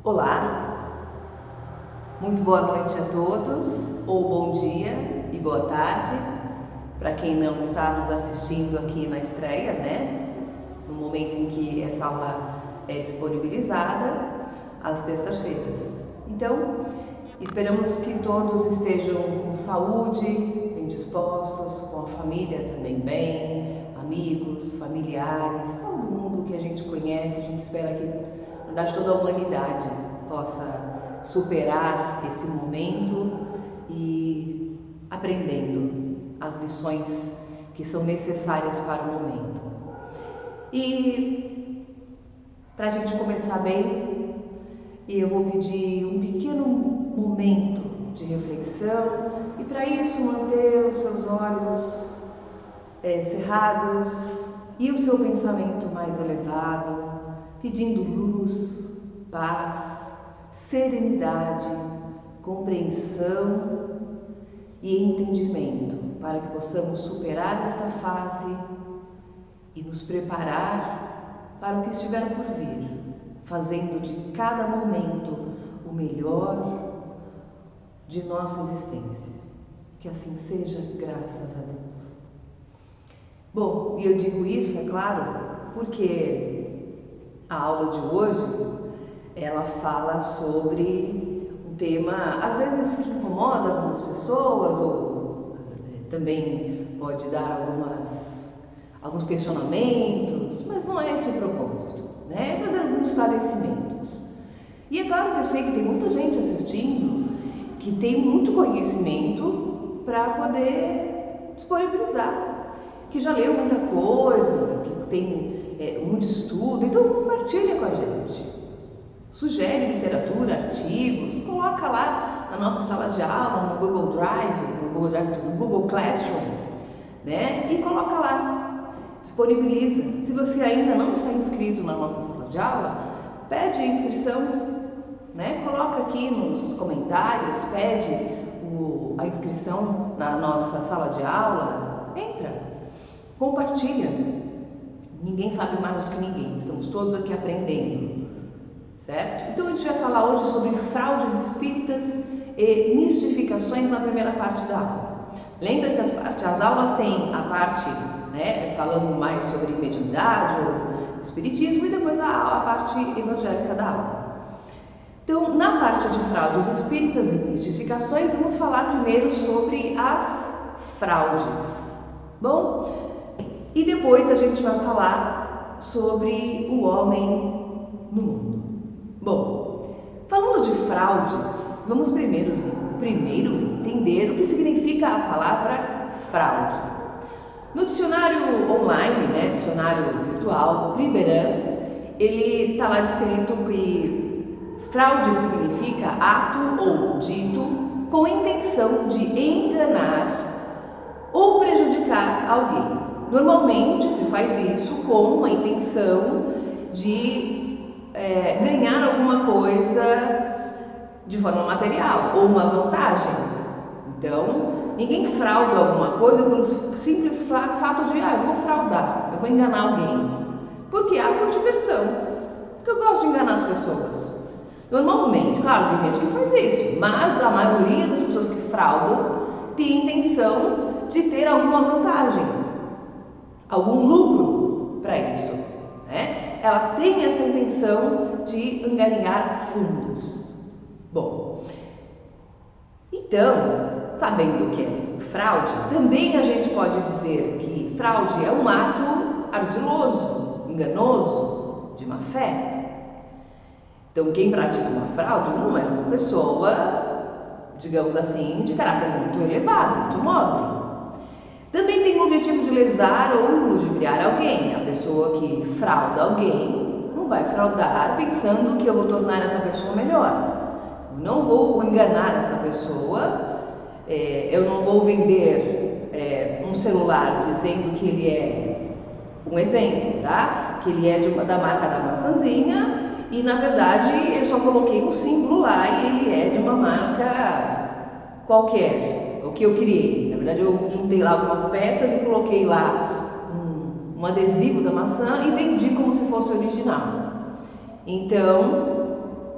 Olá, muito boa noite a todos, ou bom dia e boa tarde, para quem não está nos assistindo aqui na estreia, né? No momento em que essa aula é disponibilizada, às terças-feiras. Então, esperamos que todos estejam com saúde, bem dispostos, com a família também bem, amigos, familiares, todo mundo que a gente conhece, a gente espera que, na verdade, toda a humanidade possa superar esse momento e aprendendo as lições que são necessárias para o momento. E para a gente começar bem, eu vou pedir um pequeno momento de reflexão e para isso manter os seus olhos cerrados e o seu pensamento mais elevado, pedindo luz, paz, serenidade, compreensão e entendimento para que possamos superar esta fase e nos preparar para o que estiver por vir, fazendo de cada momento o melhor de nossa existência. Que assim seja, graças a Deus. Bom, e eu digo isso, é claro, porque a aula de hoje, ela fala sobre um tema, às vezes, que incomoda algumas pessoas, ou também pode dar alguns questionamentos, mas não é esse o propósito, né? É trazer alguns esclarecimentos. E é claro que eu sei que tem muita gente assistindo que tem muito conhecimento para poder disponibilizar, que já leu muita coisa, que tem muito estudo, então compartilha com a gente. Sugere literatura, artigos, coloca lá na nossa sala de aula, no Google Drive, no Google Classroom, né? E coloca lá, disponibiliza. Se você ainda não está inscrito na nossa sala de aula, pede a inscrição, né? Coloca aqui nos comentários, pede a inscrição na nossa sala de aula, entra, compartilha. Ninguém sabe mais do que ninguém, estamos todos aqui aprendendo, certo? Então a gente vai falar hoje sobre fraudes espíritas e mistificações na primeira parte da aula. Lembra que as aulas têm a parte, né, falando mais sobre mediunidade ou espiritismo e depois a parte evangélica da aula. Então, na parte de fraudes espíritas e mistificações, vamos falar primeiro sobre as fraudes. Bom, e depois a gente vai falar sobre o homem no mundo. Bom, falando de fraudes, vamos primeiro entender o que significa a palavra fraude. No dicionário online, né, dicionário virtual, Priberan, ele está lá descrito que fraude significa ato ou dito com a intenção de enganar ou prejudicar alguém. Normalmente se faz isso com a intenção de ganhar alguma coisa de forma material ou uma vantagem. Então, ninguém frauda alguma coisa pelo simples fato de eu vou fraudar, eu vou enganar alguém. Porque há por diversão. Porque eu gosto de enganar as pessoas. Normalmente, claro, tem gente que faz isso, mas a maioria das pessoas que fraudam tem intenção de ter alguma vantagem, algum lucro para isso, né? Elas têm essa intenção de angariar fundos. Bom, então, sabendo o que é fraude, também a gente pode dizer que fraude é um ato ardiloso, enganoso, de má fé. Então, quem pratica uma fraude não é uma pessoa, digamos assim, de caráter muito elevado, muito nobre. Também tem o objetivo de lesar ou ludibriar alguém. A pessoa que frauda alguém não vai fraudar pensando que eu vou tornar essa pessoa melhor. Eu não vou enganar essa pessoa, eu não vou vender um celular dizendo que ele é um exemplo, tá? Que ele é da marca da maçãzinha. E na verdade eu só coloquei um símbolo lá e ele é de uma marca qualquer, o que eu criei. Na verdade eu juntei lá algumas peças e coloquei lá um adesivo da maçã e vendi como se fosse original. Então,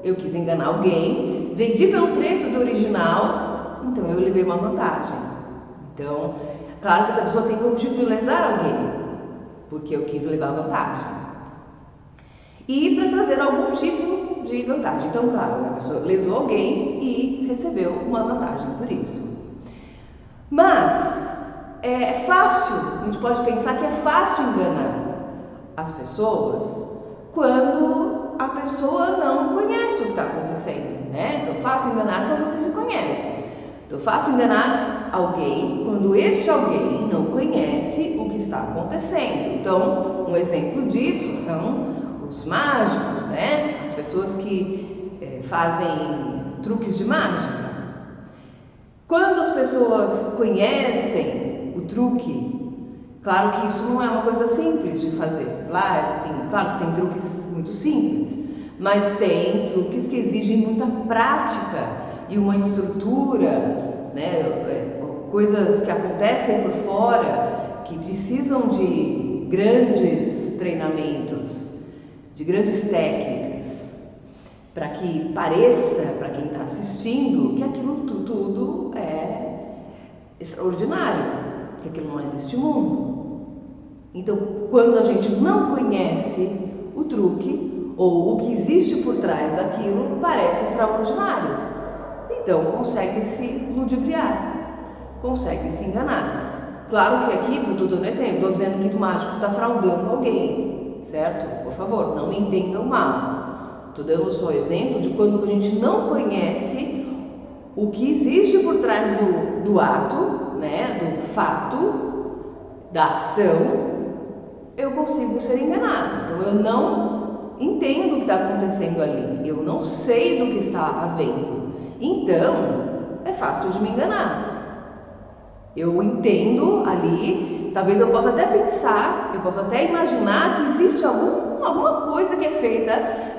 Eu quis enganar alguém, vendi pelo preço do original, então eu levei uma vantagem. Então, claro que essa pessoa tem o objetivo de lesar alguém, porque eu quis levar vantagem. E para trazer algum tipo de vantagem. Então, claro, a pessoa lesou alguém e recebeu uma vantagem por isso. Mas é fácil, a gente pode pensar que é fácil enganar as pessoas quando a pessoa não conhece o que está acontecendo, né? Então, fácil enganar quando não se conhece. Então, fácil enganar alguém quando este alguém não conhece o que está acontecendo. Então, um exemplo disso são os mágicos, né? As pessoas que fazem truques de mágica. Quando as pessoas conhecem o truque, claro que isso não é uma coisa simples de fazer. Claro que tem truques muito simples, mas tem truques que exigem muita prática e uma estrutura, né? Coisas que acontecem por fora, que precisam de grandes treinamentos, de grandes técnicas, para que pareça para quem está assistindo que aquilo tudo é extraordinário, que aquilo não é deste mundo. Então, quando a gente não conhece o truque ou o que existe por trás daquilo, parece extraordinário. Então, consegue se ludibriar, consegue se enganar. Claro que aqui, estou dando exemplo, estou dizendo que o mágico está fraudando alguém, certo? Por favor, não me entendam mal. Estou dando só exemplo de quando a gente não conhece o que existe por trás do ato, né, do fato, da ação, eu consigo ser enganado. Então, eu não entendo o que está acontecendo ali, eu não sei do que está havendo. Então, é fácil de me enganar. Eu entendo ali, talvez eu possa até pensar, eu posso até imaginar que existe alguma coisa que é feita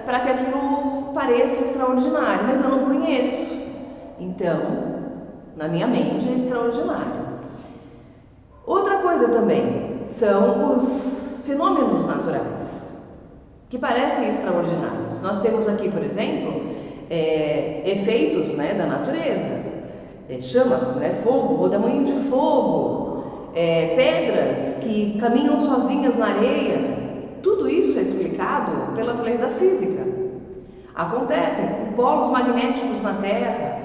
para que aquilo pareça extraordinário, mas eu não conheço. Então, na minha mente é extraordinário. Outra coisa também são os fenômenos naturais, que parecem extraordinários. Nós temos aqui, por exemplo, efeitos, né, da natureza. Chamas, né, fogo, rodamuinho de fogo, pedras que caminham sozinhas na areia. Tudo isso é explicado pelas leis da física. Acontecem com polos magnéticos na Terra,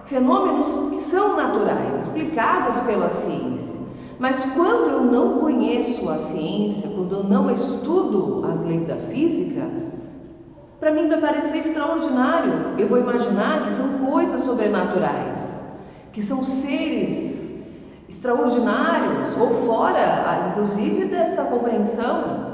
fenômenos que são naturais, explicados pela ciência. Mas quando eu não conheço a ciência, quando eu não estudo as leis da física, para mim vai parecer extraordinário. Eu vou imaginar que são coisas sobrenaturais, que são seres extraordinários ou fora, inclusive, dessa compreensão,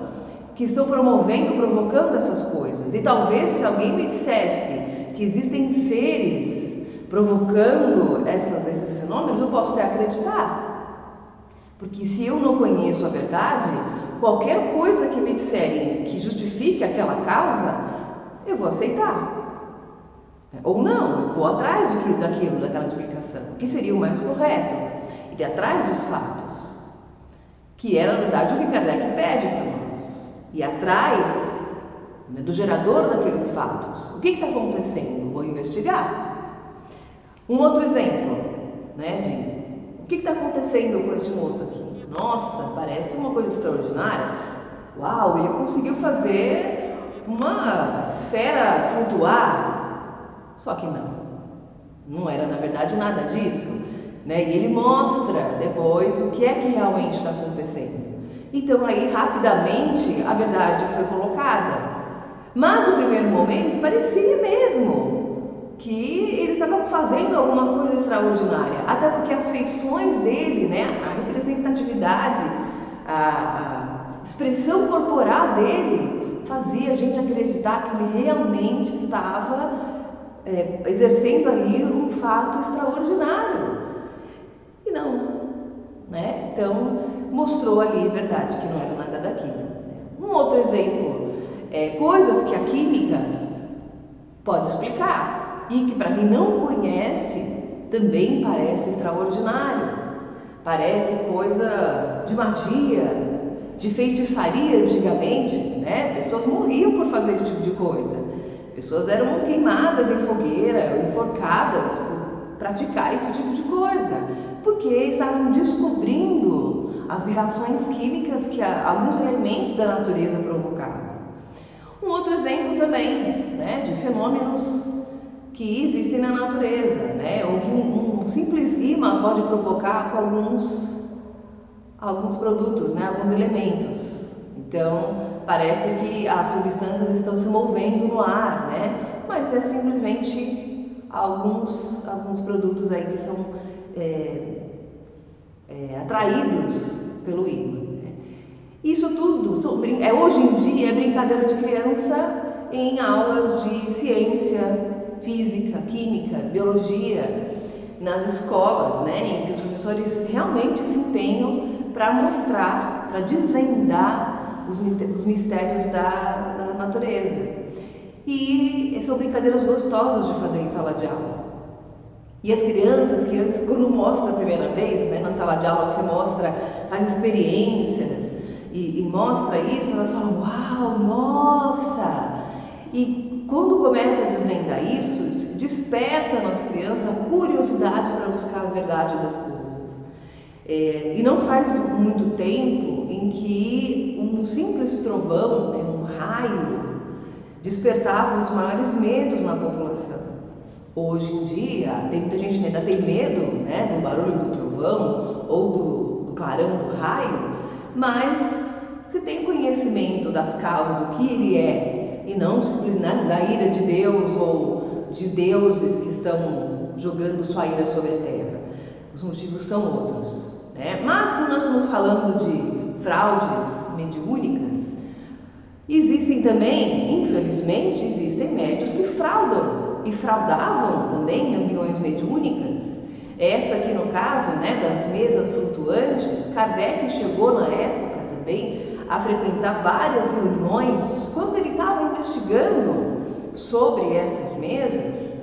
que estão provocando essas coisas. E talvez se alguém me dissesse que existem seres provocando esses fenômenos, eu posso até acreditar. Porque se eu não conheço a verdade, qualquer coisa que me disserem que justifique aquela causa, eu vou aceitar. Ou não, eu vou atrás daquela explicação, que seria o mais correto, ir atrás dos fatos, que é na verdade o que Kardec pede para nós, ir atrás, né, do gerador daqueles fatos. O que está acontecendo? Vou investigar. Um outro exemplo, né, de o que está acontecendo com esse moço aqui? Nossa, parece uma coisa extraordinária. Uau, ele conseguiu fazer uma esfera flutuar. Só que não era na verdade nada disso, né? E ele mostra depois o que é que realmente está acontecendo. Então aí rapidamente a verdade foi colocada. Mas no primeiro momento parecia mesmo que ele estava fazendo alguma coisa extraordinária, até porque as feições dele, né, a representatividade, a expressão corporal dele fazia a gente acreditar que ele realmente estava exercendo ali um fato extraordinário. E não, né? Então mostrou ali a verdade, que não era nada daquilo. Um outro exemplo, coisas que a química pode explicar e que para quem não conhece também parece extraordinário, parece coisa de magia, de feitiçaria antigamente, né? Pessoas morriam por fazer esse tipo de coisa. Pessoas eram queimadas em fogueira, enforcadas por praticar esse tipo de coisa, porque estavam descobrindo as reações químicas que alguns elementos da natureza provocavam. Um outro exemplo também, né, de fenômenos que existem na natureza, né, ou que um simples ímã pode provocar com alguns produtos, né, alguns elementos. Então, parece que as substâncias estão se movendo no ar, né, mas é simplesmente alguns produtos aí que são atraídos pelo ímã. Né. Isso tudo, hoje em dia, é brincadeira de criança em aulas de ciência, física, química, biologia, nas escolas, né, em que os professores realmente se empenham para mostrar, para desvendar os mistérios da natureza. E são brincadeiras gostosas de fazer em sala de aula. E as crianças que antes, quando mostra a primeira vez, né, na sala de aula você mostra as experiências e mostra isso, elas falam, uau, nossa! E quando começa a desvendar isso, desperta nas crianças a curiosidade para buscar a verdade das coisas. E não faz muito tempo em que um simples trovão, né, um raio, despertava os maiores medos na população. Hoje em dia, tem muita gente que ainda tem medo, né, do barulho do trovão ou do clarão do raio, mas se tem conhecimento das causas do que ele é e não simplesmente da ira de Deus ou de deuses que estão jogando sua ira sobre a terra. Os motivos são outros, né? Mas quando nós estamos falando de fraudes mediúnicas, existem também, infelizmente, existem médiuns que fraudam e fraudavam também reuniões mediúnicas. Essa aqui no caso, né, das mesas flutuantes, Kardec chegou na época também a frequentar várias reuniões quando ele estava investigando sobre essas mesas,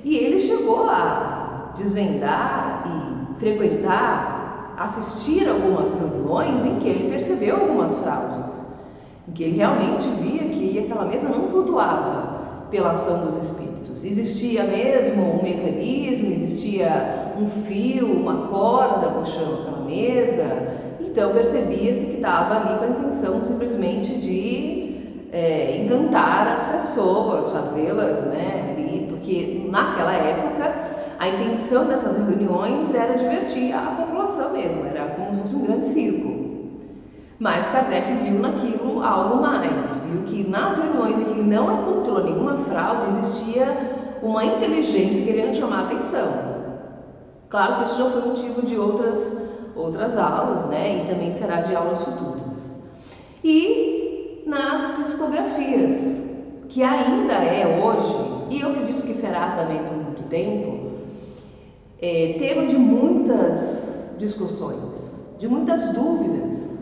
e ele chegou a desvendar e frequentar, assistir algumas reuniões em que ele percebeu algumas fraudes, em que ele realmente via que aquela mesa não flutuava pela ação dos espíritos. Existia mesmo um mecanismo, existia um fio, uma corda puxando aquela mesa. Então percebia-se que estava ali com a intenção simplesmente de encantar as pessoas, fazê-las, né, ali, porque naquela época a intenção dessas reuniões era divertir a população mesmo, era como se fosse um grande circo. Mas Kardec viu naquilo algo mais, viu que nas reuniões em que ele não encontrou nenhuma fraude, existia uma inteligência querendo chamar a atenção. Claro que isso já foi motivo de outras aulas, né? E também será de aulas futuras. E nas psicografias, que ainda é hoje, e eu acredito que será também por muito tempo, tema de muitas discussões, de muitas dúvidas.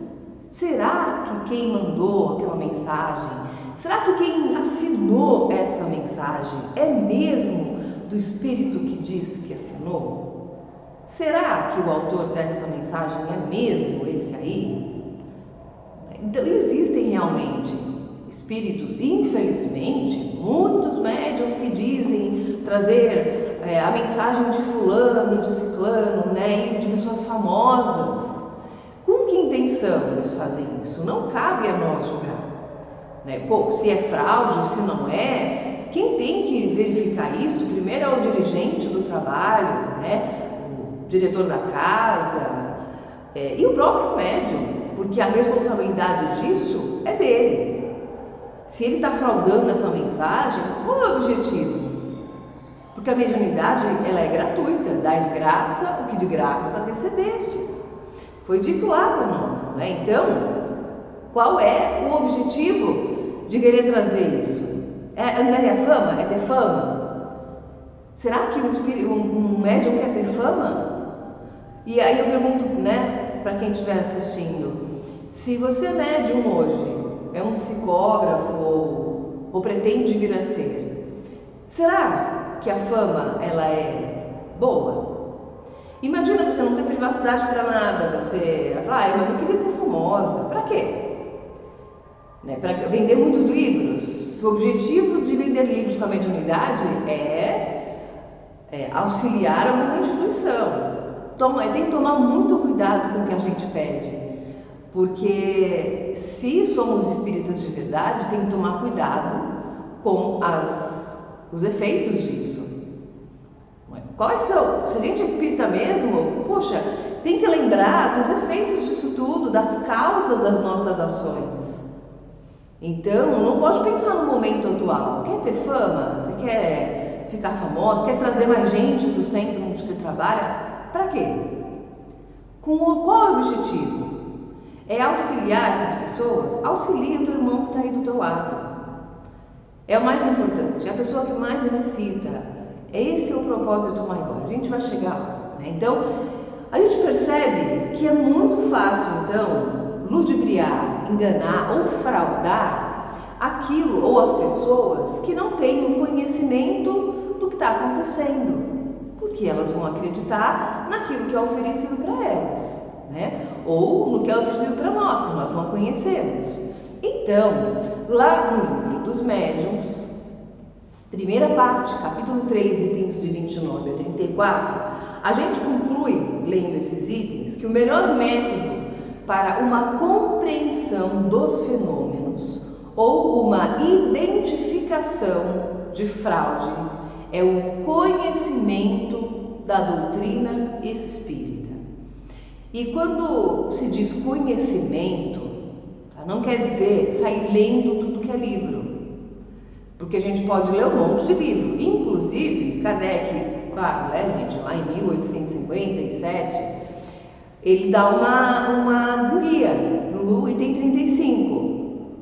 Será que quem mandou aquela mensagem, será que quem assinou essa mensagem é mesmo do espírito que diz que assinou? Será que o autor dessa mensagem é mesmo esse aí? Então existem realmente espíritos, infelizmente, muitos médiuns que dizem trazer a mensagem de fulano, de ciclano, né, e de pessoas famosas. Com que intenção eles fazem isso? Não cabe a nós julgar, né? Se é fraude, se não é. Quem tem que verificar isso primeiro é o dirigente do trabalho, né? O diretor da casa e o próprio médium, porque a responsabilidade disso é dele. Se ele está fraudando essa mensagem, qual é o objetivo? Porque a mediunidade ela é gratuita, dá de graça o que de graça recebestes. Foi dito lá para nós, né? Então, qual é o objetivo de querer trazer isso? É angariar fama? É ter fama? Será que um médium quer ter fama? E aí eu pergunto, né, para quem estiver assistindo, se você é médium hoje, é um psicógrafo ou pretende vir a ser, será que a fama ela é boa? Imagina você não ter privacidade para nada, você fala, mas eu queria ser famosa, para quê? né? Para vender muitos livros. Se o objetivo de vender livros com a mediunidade é auxiliar alguma instituição. Tem que tomar muito cuidado com o que a gente pede, porque se somos espíritas de verdade, tem que tomar cuidado com os efeitos disso. Quais são? Se a gente é espírita mesmo, poxa, tem que lembrar dos efeitos disso tudo, das causas das nossas ações. Então, não pode pensar no momento atual. Quer ter fama? Você quer ficar famoso? Quer trazer mais gente para o centro onde você trabalha? Para quê? Qual é o objetivo? É auxiliar essas pessoas? Auxilia o teu irmão que está aí do teu lado. É o mais importante, é a pessoa que mais necessita. Esse é o propósito maior. A gente vai chegar lá, né? Então, a gente percebe que é muito fácil, então, ludibriar, enganar ou fraudar aquilo ou as pessoas que não têm o conhecimento do que está acontecendo, porque elas vão acreditar naquilo que é oferecido para elas, né? Ou no que é oferecido para nós, que nós não conhecemos. Então, lá no livro dos médiuns, primeira parte, capítulo 3, itens de 29 a 34, a gente conclui, lendo esses itens, que o melhor método para uma compreensão dos fenômenos ou uma identificação de fraude é o conhecimento da doutrina espírita. E quando se diz conhecimento, não quer dizer sair lendo tudo que é livro, porque a gente pode ler um monte de livro. Inclusive, Kardec, claro, né, gente, lá em 1857, ele dá uma guia no item 35.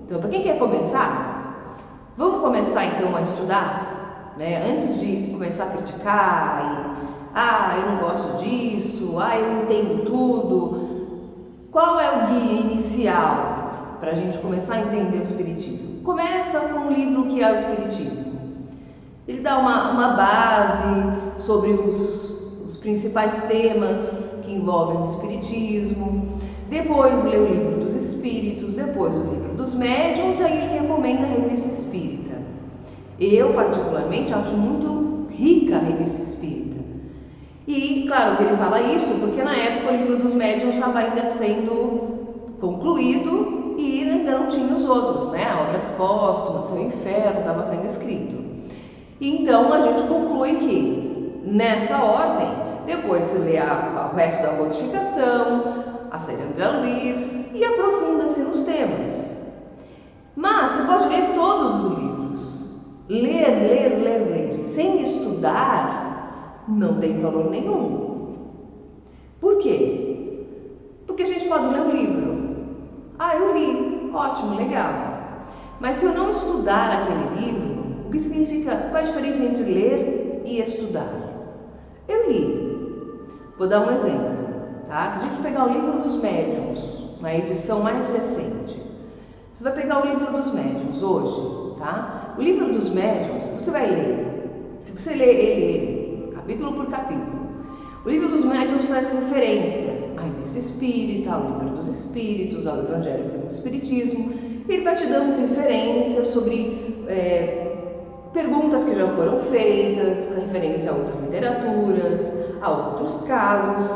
Então, para quem quer começar, vamos começar então a estudar, né? Antes de começar a criticar eu não gosto disso, eu entendo tudo. Qual é o guia inicial para a gente começar a entender o Espiritismo? Começa com o livro que é o Espiritismo. Ele dá uma base sobre os principais temas que envolvem o Espiritismo. Depois lê o livro dos Espíritos, depois o livro dos Médiuns, e aí ele recomenda a Revista Espírita. Eu, particularmente, acho muito rica a Revista Espírita. E, claro que ele fala isso porque na época o livro dos Médiuns estava ainda sendo concluído e ainda não tinha os outros, né? Obras póstumas, Céu e Inferno, estava sendo escrito. Então a gente conclui que, nessa ordem, depois se lê o resto da codificação, a série André Luiz e aprofunda-se nos temas. Mas você pode ler todos os livros. Ler, sem estudar, não tem valor nenhum. Por quê? Porque a gente pode ler um livro. Eu li, ótimo, legal. Mas se eu não estudar aquele livro, o que significa? Qual é a diferença entre ler e estudar? Eu li. Vou dar um exemplo, tá? Se a gente pegar o livro dos Médiuns, na edição mais recente, você vai pegar o livro dos Médiuns hoje, tá? O livro dos Médiuns, você vai ler. Se você ler ele, capítulo por capítulo, o livro dos Médiuns traz referência à Revista Espírita, ao Livro dos Espíritos, ao Evangelho segundo o Espiritismo. Ele vai te dando referências sobre perguntas que já foram feitas, referência a outras literaturas, a outros casos.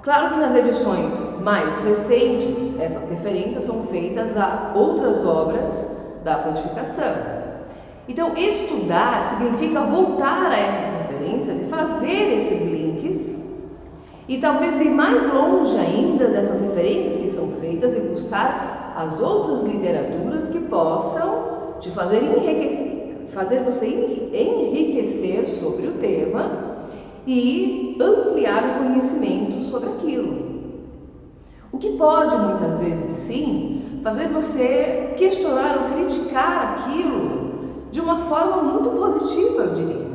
Claro que nas edições mais recentes, essas referências são feitas a outras obras da codificação. Então, estudar significa voltar a essas referências e fazer esses links e talvez ir mais longe ainda dessas referências que são feitas e buscar as outras literaturas que possam te fazer você enriquecer sobre o tema e ampliar o conhecimento sobre aquilo. O que pode, muitas vezes, sim, fazer você questionar ou criticar aquilo de uma forma muito positiva, eu diria.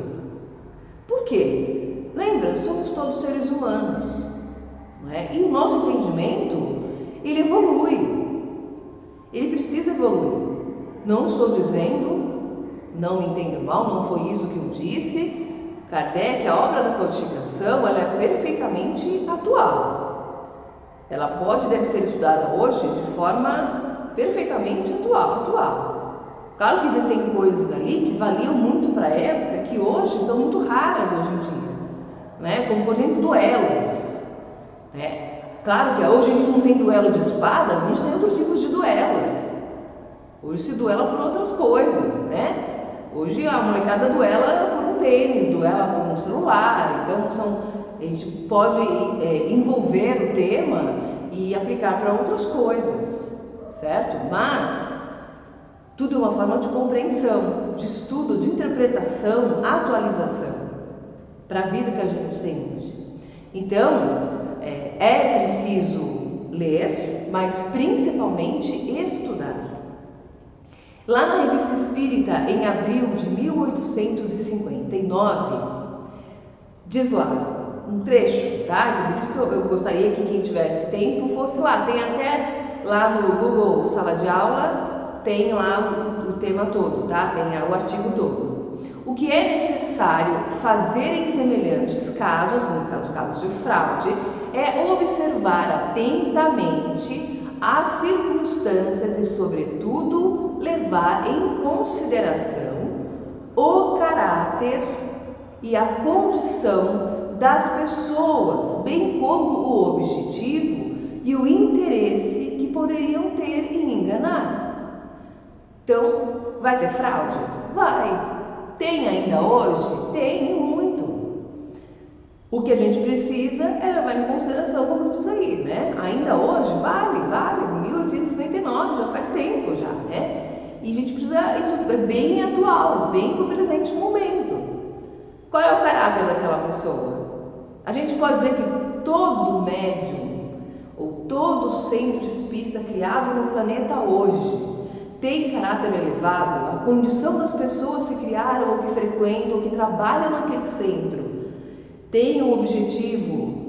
Por quê? Lembra, somos todos seres humanos, não é? E o nosso entendimento, ele evolui. Ele precisa evoluir. Não estou dizendo, não me entenda mal, não foi isso que eu disse. Kardec, a obra da codificação, ela é perfeitamente atual. Ela deve ser estudada hoje de forma perfeitamente atual. Claro que existem coisas ali que valiam muito para a época, que hoje são muito raras hoje em dia, né? Como, por exemplo, duelos, né? Claro que hoje a gente não tem duelo de espada, a gente tem outros tipos de duelos. Hoje se duela por outras coisas, né? Hoje a molecada duela por um tênis, duela por um celular, então a gente pode envolver o tema e aplicar para outras coisas, certo? Mas tudo é uma forma de compreensão, de estudo, de interpretação, atualização para a vida que a gente tem hoje. Então, é preciso ler, mas principalmente estudar. Lá na Revista Espírita, em abril de 1859, diz lá um trecho, tá? Então, por isso que eu gostaria que quem tivesse tempo fosse lá. Tem até lá no Google Sala de Aula, tem lá o tema todo, tá? Tem o artigo todo. O que é necessário fazer em semelhantes casos, nos casos de fraude, é observar atentamente as circunstâncias e, sobretudo, levar em consideração o caráter e a condição das pessoas, bem como o objetivo e o interesse que poderiam ter em enganar. Então, vai ter fraude? Vai. Tem ainda hoje? Tem muito. O que a gente precisa é levar em consideração, como diz aí, né? Ainda hoje, vale, 1859, já faz tempo já, né? E a gente precisa, isso é bem atual, bem pro presente momento. Qual é o caráter daquela pessoa? A gente pode dizer que todo médium ou todo centro espírita criado no planeta hoje tem caráter elevado? A condição das pessoas que criaram ou que frequentam ou que trabalham naquele centro tem um objetivo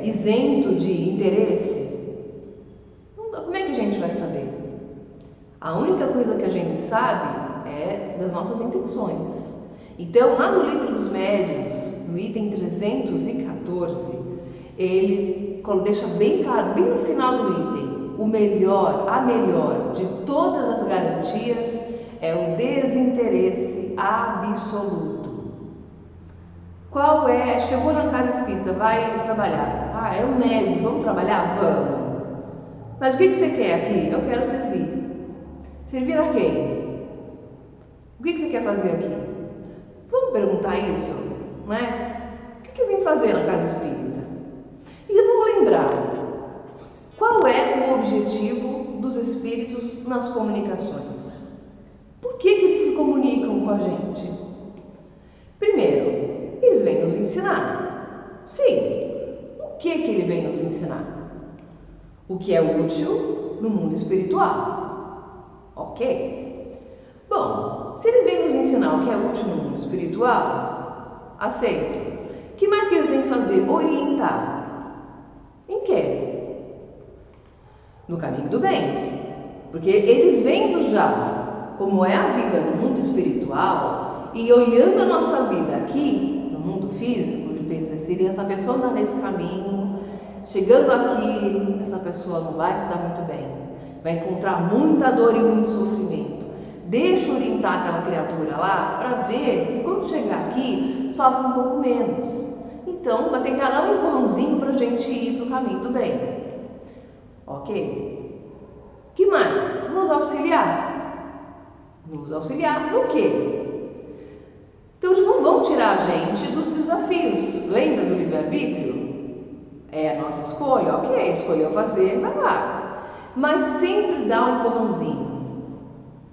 isento de interesse? Como é que a gente vai saber? A única coisa que a gente sabe é das nossas intenções. Então, lá no Livro dos Médiuns, no item 314, ele deixa bem claro, bem no final do item, a melhor de todas as garantias é o desinteresse absoluto. Qual é? Chegou na casa espírita, vai trabalhar. É um médium, vamos trabalhar? Vamos. Mas o que você quer aqui? Eu quero servir. Servir a quem? O que você quer fazer aqui? Vamos perguntar isso, né? O que eu vim fazer na casa espírita? E vamos lembrar, qual é o objetivo dos espíritos nas comunicações? Por que eles se comunicam com a gente? Primeiro, eles vêm nos ensinar. Sim. O que ele vem nos ensinar? O que é útil no mundo espiritual. Ok. Bom, se eles vêm nos ensinar o que é útil no mundo espiritual, aceito. O que mais que eles vêm fazer? Orientar. Em quê? No caminho do bem. Porque eles vendo já como é a vida no mundo espiritual e olhando a nossa vida aqui, mundo físico, ele pensa, seria essa pessoa andar nesse caminho, chegando aqui, essa pessoa não vai se dar muito bem, vai encontrar muita dor e muito sofrimento. Deixa eu orientar aquela criatura lá para ver se quando chegar aqui sofre um pouco menos. Então, vai tentar dar um empurrãozinho para a gente ir para o caminho do bem. Ok? Que mais? Nos auxiliar. Nos auxiliar no quê? Então, eles não vão tirar a gente dos desafios. Lembra do livre-arbítrio? É a nossa escolha? Ok, escolheu fazer, vai lá. Mas sempre dá um empurrãozinho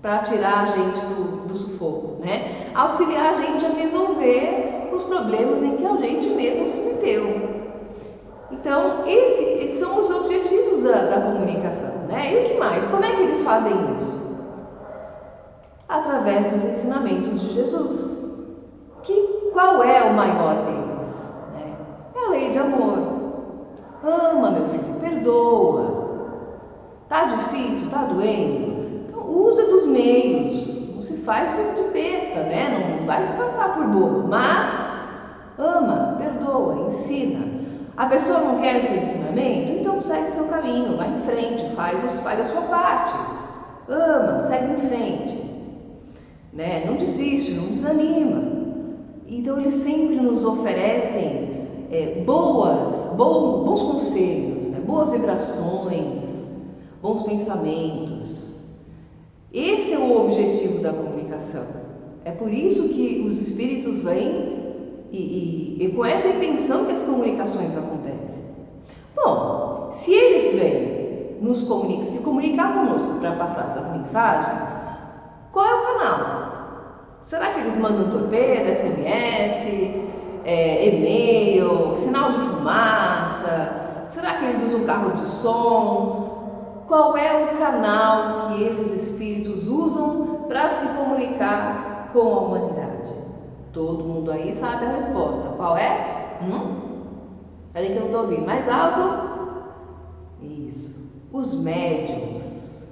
para tirar a gente do sufoco, né? Auxiliar a gente a resolver os problemas em que a gente mesmo se meteu. Então, esses são os objetivos da comunicação, né? E o que mais? Como é que eles fazem isso? Através dos ensinamentos de Jesus. Qual é o maior deles? Né? É a lei de amor. Ama, meu filho, perdoa. Tá difícil, tá doendo? Então, usa dos meios. Não se faz tudo de besta, né? Não vai se passar por bobo. Mas ama, perdoa, ensina. A pessoa não quer esse ensinamento? Então segue seu caminho, vai em frente, faz a sua parte. Ama, segue em frente. Né? Não desiste, não desanima. Então eles sempre nos oferecem bons conselhos, né? Boas vibrações, bons pensamentos. Esse é o objetivo da comunicação. É por isso que os espíritos vêm e com essa intenção que as comunicações acontecem. Bom, se eles vêm se comunicar conosco para passar essas mensagens, qual é o canal? Será que eles mandam torpedo, SMS, e-mail, sinal de fumaça? Será que eles usam carro de som? Qual é o canal que esses espíritos usam para se comunicar com a humanidade? Todo mundo aí sabe a resposta. Qual é? Peraí que eu não estou ouvindo. Mais alto? Isso. Os médiuns.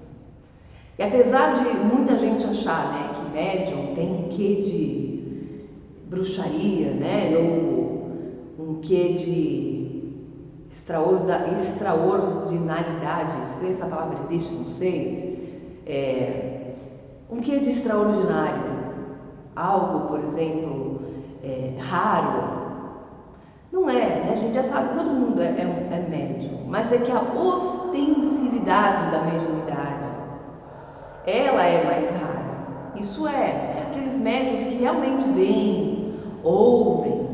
E apesar de muita gente achar, né, que médium tem um quê de bruxaria, né, ou um quê de extraordinariedade, se essa palavra existe, não sei, um quê de extraordinário, algo, por exemplo, raro. Não é, né? A gente já sabe, todo mundo é médium, mas é que a ostensividade da mediunidade, ela é mais rara. Isso aqueles médiuns que realmente veem, ouvem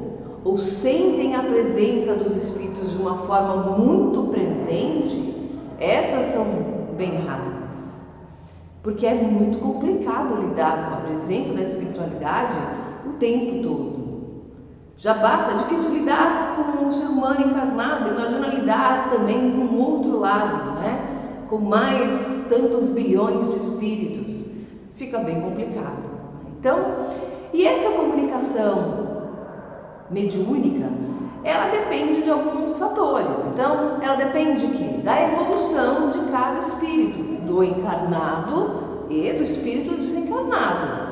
ou sentem a presença dos espíritos de uma forma muito presente, essas são bem raras. Porque é muito complicado lidar com a presença da espiritualidade o tempo todo. Já basta, é difícil lidar com o ser humano encarnado, imagina lidar também com o outro lado, né? Com mais tantos bilhões de espíritos, fica bem complicado. Então, e essa comunicação mediúnica, ela depende de alguns fatores. Então, ela depende de quê? Da evolução de cada espírito, do encarnado e do espírito desencarnado.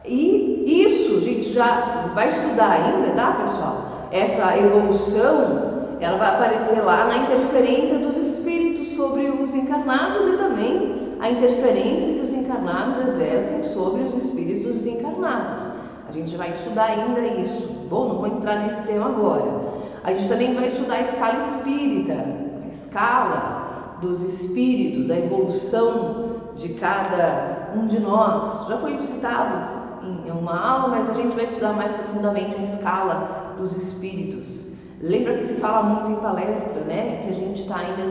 E isso a gente já vai estudar ainda, tá, pessoal? Essa evolução, ela vai aparecer lá na interferência dos espíritos sobre os encarnados e também a interferência que os encarnados exercem sobre os espíritos desencarnados. A gente vai estudar ainda isso. Bom, não vou entrar nesse tema agora. A gente também vai estudar a escala espírita, a escala dos espíritos, a evolução de cada um de nós. Já foi citado em uma aula, mas a gente vai estudar mais profundamente a escala dos espíritos. Lembra que se fala muito em palestra, né? Que a gente está ainda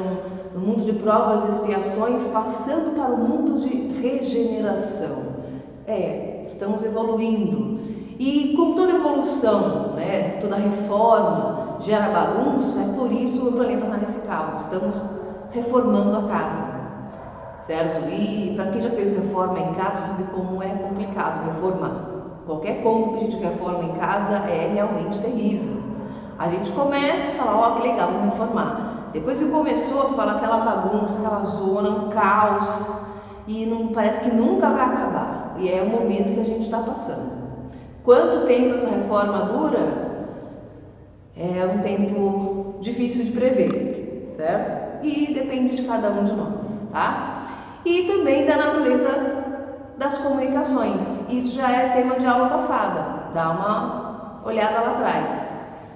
no mundo de provas e expiações, passando para o mundo de regeneração. Estamos evoluindo. E como toda evolução, né, toda reforma gera bagunça, é por isso o planeta está nesse caos. Estamos reformando a casa, certo? E para quem já fez reforma em casa, sabe como é complicado reformar. Qualquer cômodo que a gente reforma em casa é realmente terrível. A gente começa a falar, que legal, vamos reformar. Depois que começou, você fala aquela bagunça, aquela zona, um caos, e parece que nunca vai acabar. E é o momento que a gente está passando. Quanto tempo essa reforma dura? É um tempo difícil de prever, certo? E depende de cada um de nós, tá? E também da natureza das comunicações. Isso já é tema de aula passada, dá uma olhada lá atrás,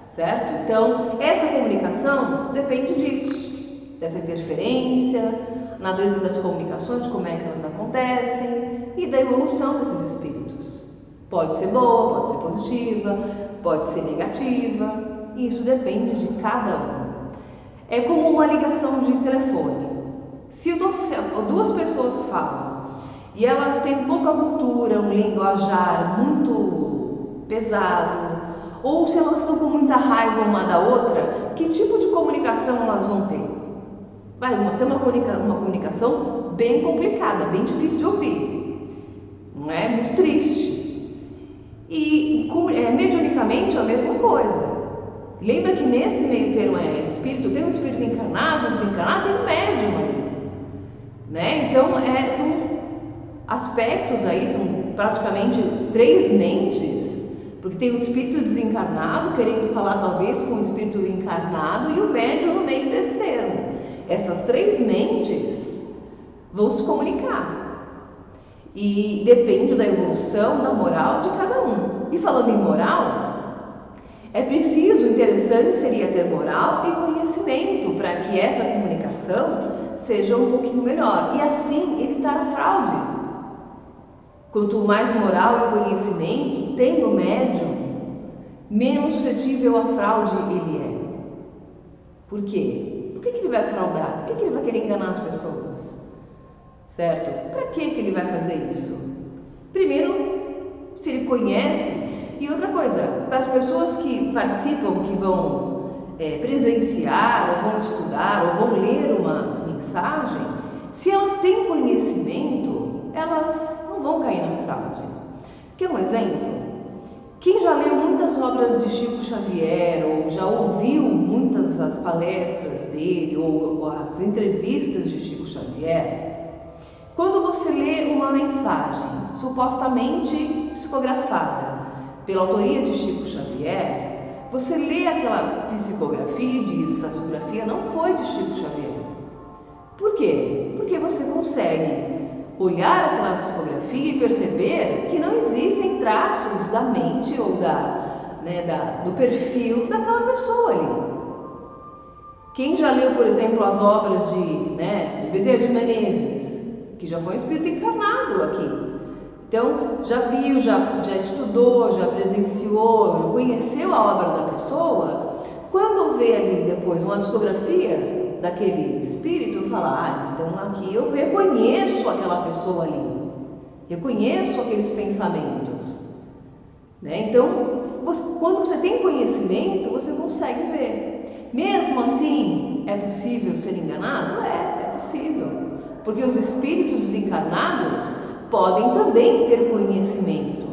certo? Então, essa comunicação depende disso, dessa interferência, natureza das comunicações, de como é que elas acontecem e da evolução desses espíritos. Pode ser boa, pode ser positiva, pode ser negativa, isso depende de cada um. É como uma ligação de telefone. Se duas pessoas falam e elas têm pouca cultura, um linguajar muito pesado, ou se elas estão com muita raiva uma da outra, que tipo de comunicação elas vão ter? Vai ser uma comunicação bem complicada, bem difícil de ouvir, não é? Muito triste. E mediunicamente é a mesma coisa. Lembra que nesse meio termo espírito, tem um espírito encarnado, desencarnado, tem um médium aí, né? Então são aspectos aí, são praticamente 3 mentes Porque tem o espírito desencarnado querendo falar talvez com o espírito encarnado e o médium no meio desse termo. Essas três mentes vão se comunicar. E depende da evolução, da moral de cada um. E falando em moral, é preciso, interessante seria ter moral e conhecimento para que essa comunicação seja um pouquinho melhor. E assim evitar a fraude. Quanto mais moral e conhecimento tem o médium, menos suscetível à fraude ele é. Por quê? Por que ele vai fraudar? Por que ele vai querer enganar as pessoas? Certo? Para que ele vai fazer isso? Primeiro, se ele conhece. E outra coisa, para as pessoas que participam, que vão presenciar, ou vão estudar, ou vão ler uma mensagem, se elas têm conhecimento, elas não vão cair na fraude. Quer um exemplo? Quem já leu muitas obras de Chico Xavier, ou já ouviu muitas das palestras dele, ou as entrevistas de Chico Xavier, quando você lê uma mensagem supostamente psicografada pela autoria de Chico Xavier, você lê aquela psicografia e diz: essa psicografia não foi de Chico Xavier. Por quê? Porque você consegue olhar aquela psicografia e perceber que não existem traços da mente ou do perfil daquela pessoa ali. Quem já leu, por exemplo, as obras de Bezerra de Menezes, que já foi um espírito encarnado aqui, então já viu, já estudou, já presenciou, conheceu a obra da pessoa, quando vê ali depois uma psicografia daquele espírito, fala: então aqui eu reconheço aquela pessoa ali, reconheço aqueles pensamentos, né? Então, quando você tem conhecimento, você consegue ver. Mesmo assim, é possível ser enganado? É possível, porque os espíritos desencarnados podem também ter conhecimento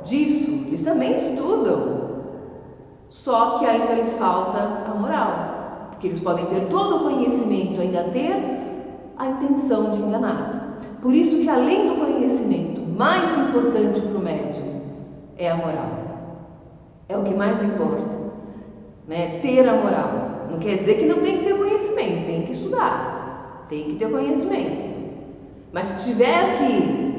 disso, eles também estudam, só que ainda lhes falta a moral, porque eles podem ter todo o conhecimento, ainda ter a intenção de enganar. Por isso que, além do conhecimento, mais importante para o médium é a moral. É o que mais importa, né? Ter a moral. Não quer dizer que não tem que ter conhecimento, tem que estudar, tem que ter conhecimento. Mas se tiver que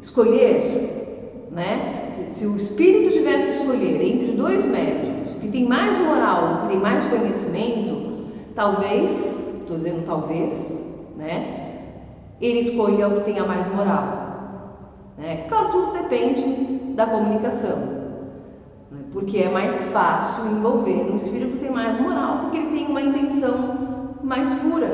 escolher, né? Se o espírito tiver que escolher entre dois médiuns, o que tem mais moral, o que tem mais conhecimento, talvez, estou dizendo talvez, né? Ele escolha o que tenha mais moral, né? Claro, tudo depende da comunicação, né? Porque é mais fácil envolver um espírito que tem mais moral, porque ele tem uma intenção mais pura,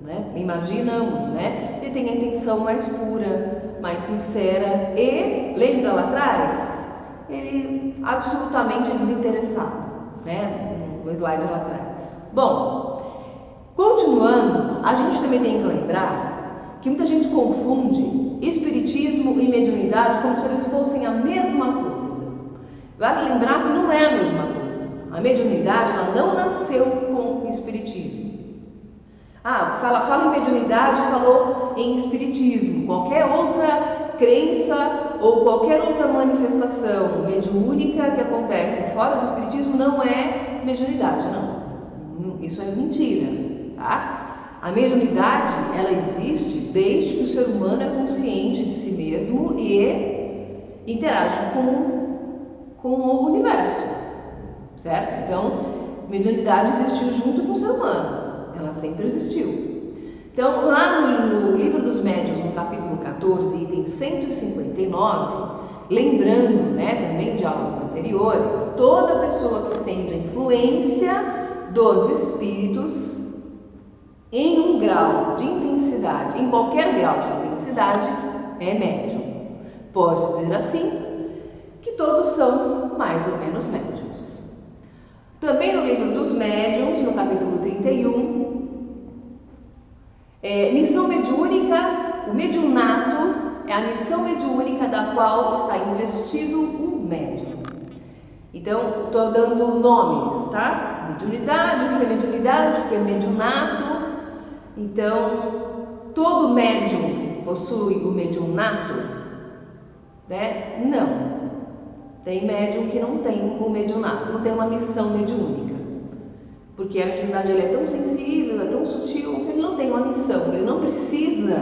né? Imaginamos, né? Ele tem a intenção mais pura, mais sincera e, lembra lá atrás, ele absolutamente desinteressado, né? No slide lá atrás. Bom, continuando, a gente também tem que lembrar que muita gente confunde espiritismo e mediunidade como se eles fossem a mesma coisa. Vale lembrar que não é a mesma coisa. A mediunidade, ela não nasceu com o espiritismo. Fala em mediunidade, falou em espiritismo. Qualquer outra crença ou qualquer outra manifestação mediúnica que acontece fora do espiritismo não é mediunidade, não. Isso é mentira, tá? A mediunidade, ela existe desde que o ser humano é consciente de si mesmo e interage com o universo, certo? Então, mediunidade existiu junto com o ser humano, ela sempre existiu. Então, lá no Livro dos Médiuns, no capítulo 14, item 159, lembrando, né, também de aulas anteriores, toda pessoa que sente a influência dos espíritos em um grau de intensidade, em qualquer grau de intensidade, é médium. Posso dizer assim, que todos são mais ou menos médiums. Também no Livro dos Médiuns, no capítulo 31, missão mediúnica, o mediunato é a missão mediúnica da qual está investido um médium. Então, estou dando nomes, tá? Mediunidade, o que é mediunidade, o que é mediunato. Então, todo médium possui o mediunato? Né? Não. Tem médium que não tem o mediunato, não tem uma missão mediúnica, porque a mediunidade ele é tão sensível, é tão sutil, que ele não tem uma missão, ele não precisa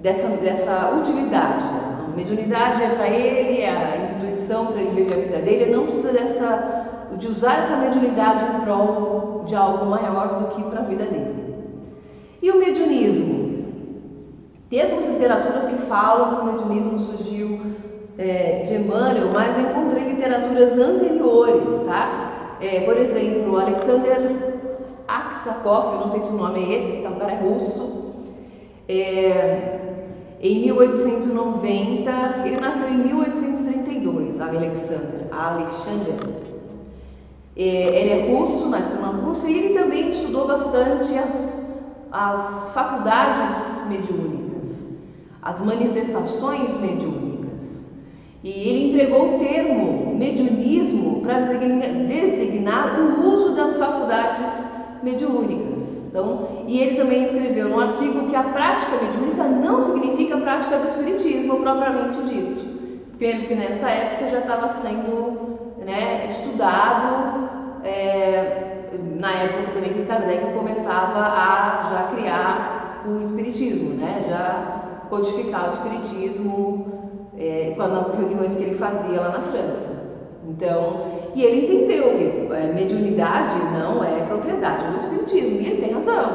dessa utilidade. Né? A mediunidade é para ele, é a intuição para ele viver a vida dele, ele não precisa de usar essa mediunidade em prol de algo maior do que para a vida dele. E o mediunismo? Temos literaturas que falam que o mediunismo surgiu de Emmanuel, mas eu encontrei literaturas anteriores, tá? Por exemplo, Alexander Aksakov, não sei se o nome é esse, tá? O cara é russo. Em 1890, ele nasceu em 1832, Alexander. Ele é russo, nasceu na Rússia, e ele também estudou bastante as faculdades mediúnicas, as manifestações mediúnicas. E ele empregou o termo mediunismo para designar o uso das faculdades mediúnicas. Então, e ele também escreveu no artigo que a prática mediúnica não significa a prática do espiritismo propriamente dito, porque nessa época já estava sendo estudado, na época também que Kardec começava a já criar o espiritismo, já codificar o espiritismo com as reuniões que ele fazia lá na França. Então, e ele entendeu que mediunidade não é propriedade do espiritismo, e ele tem razão,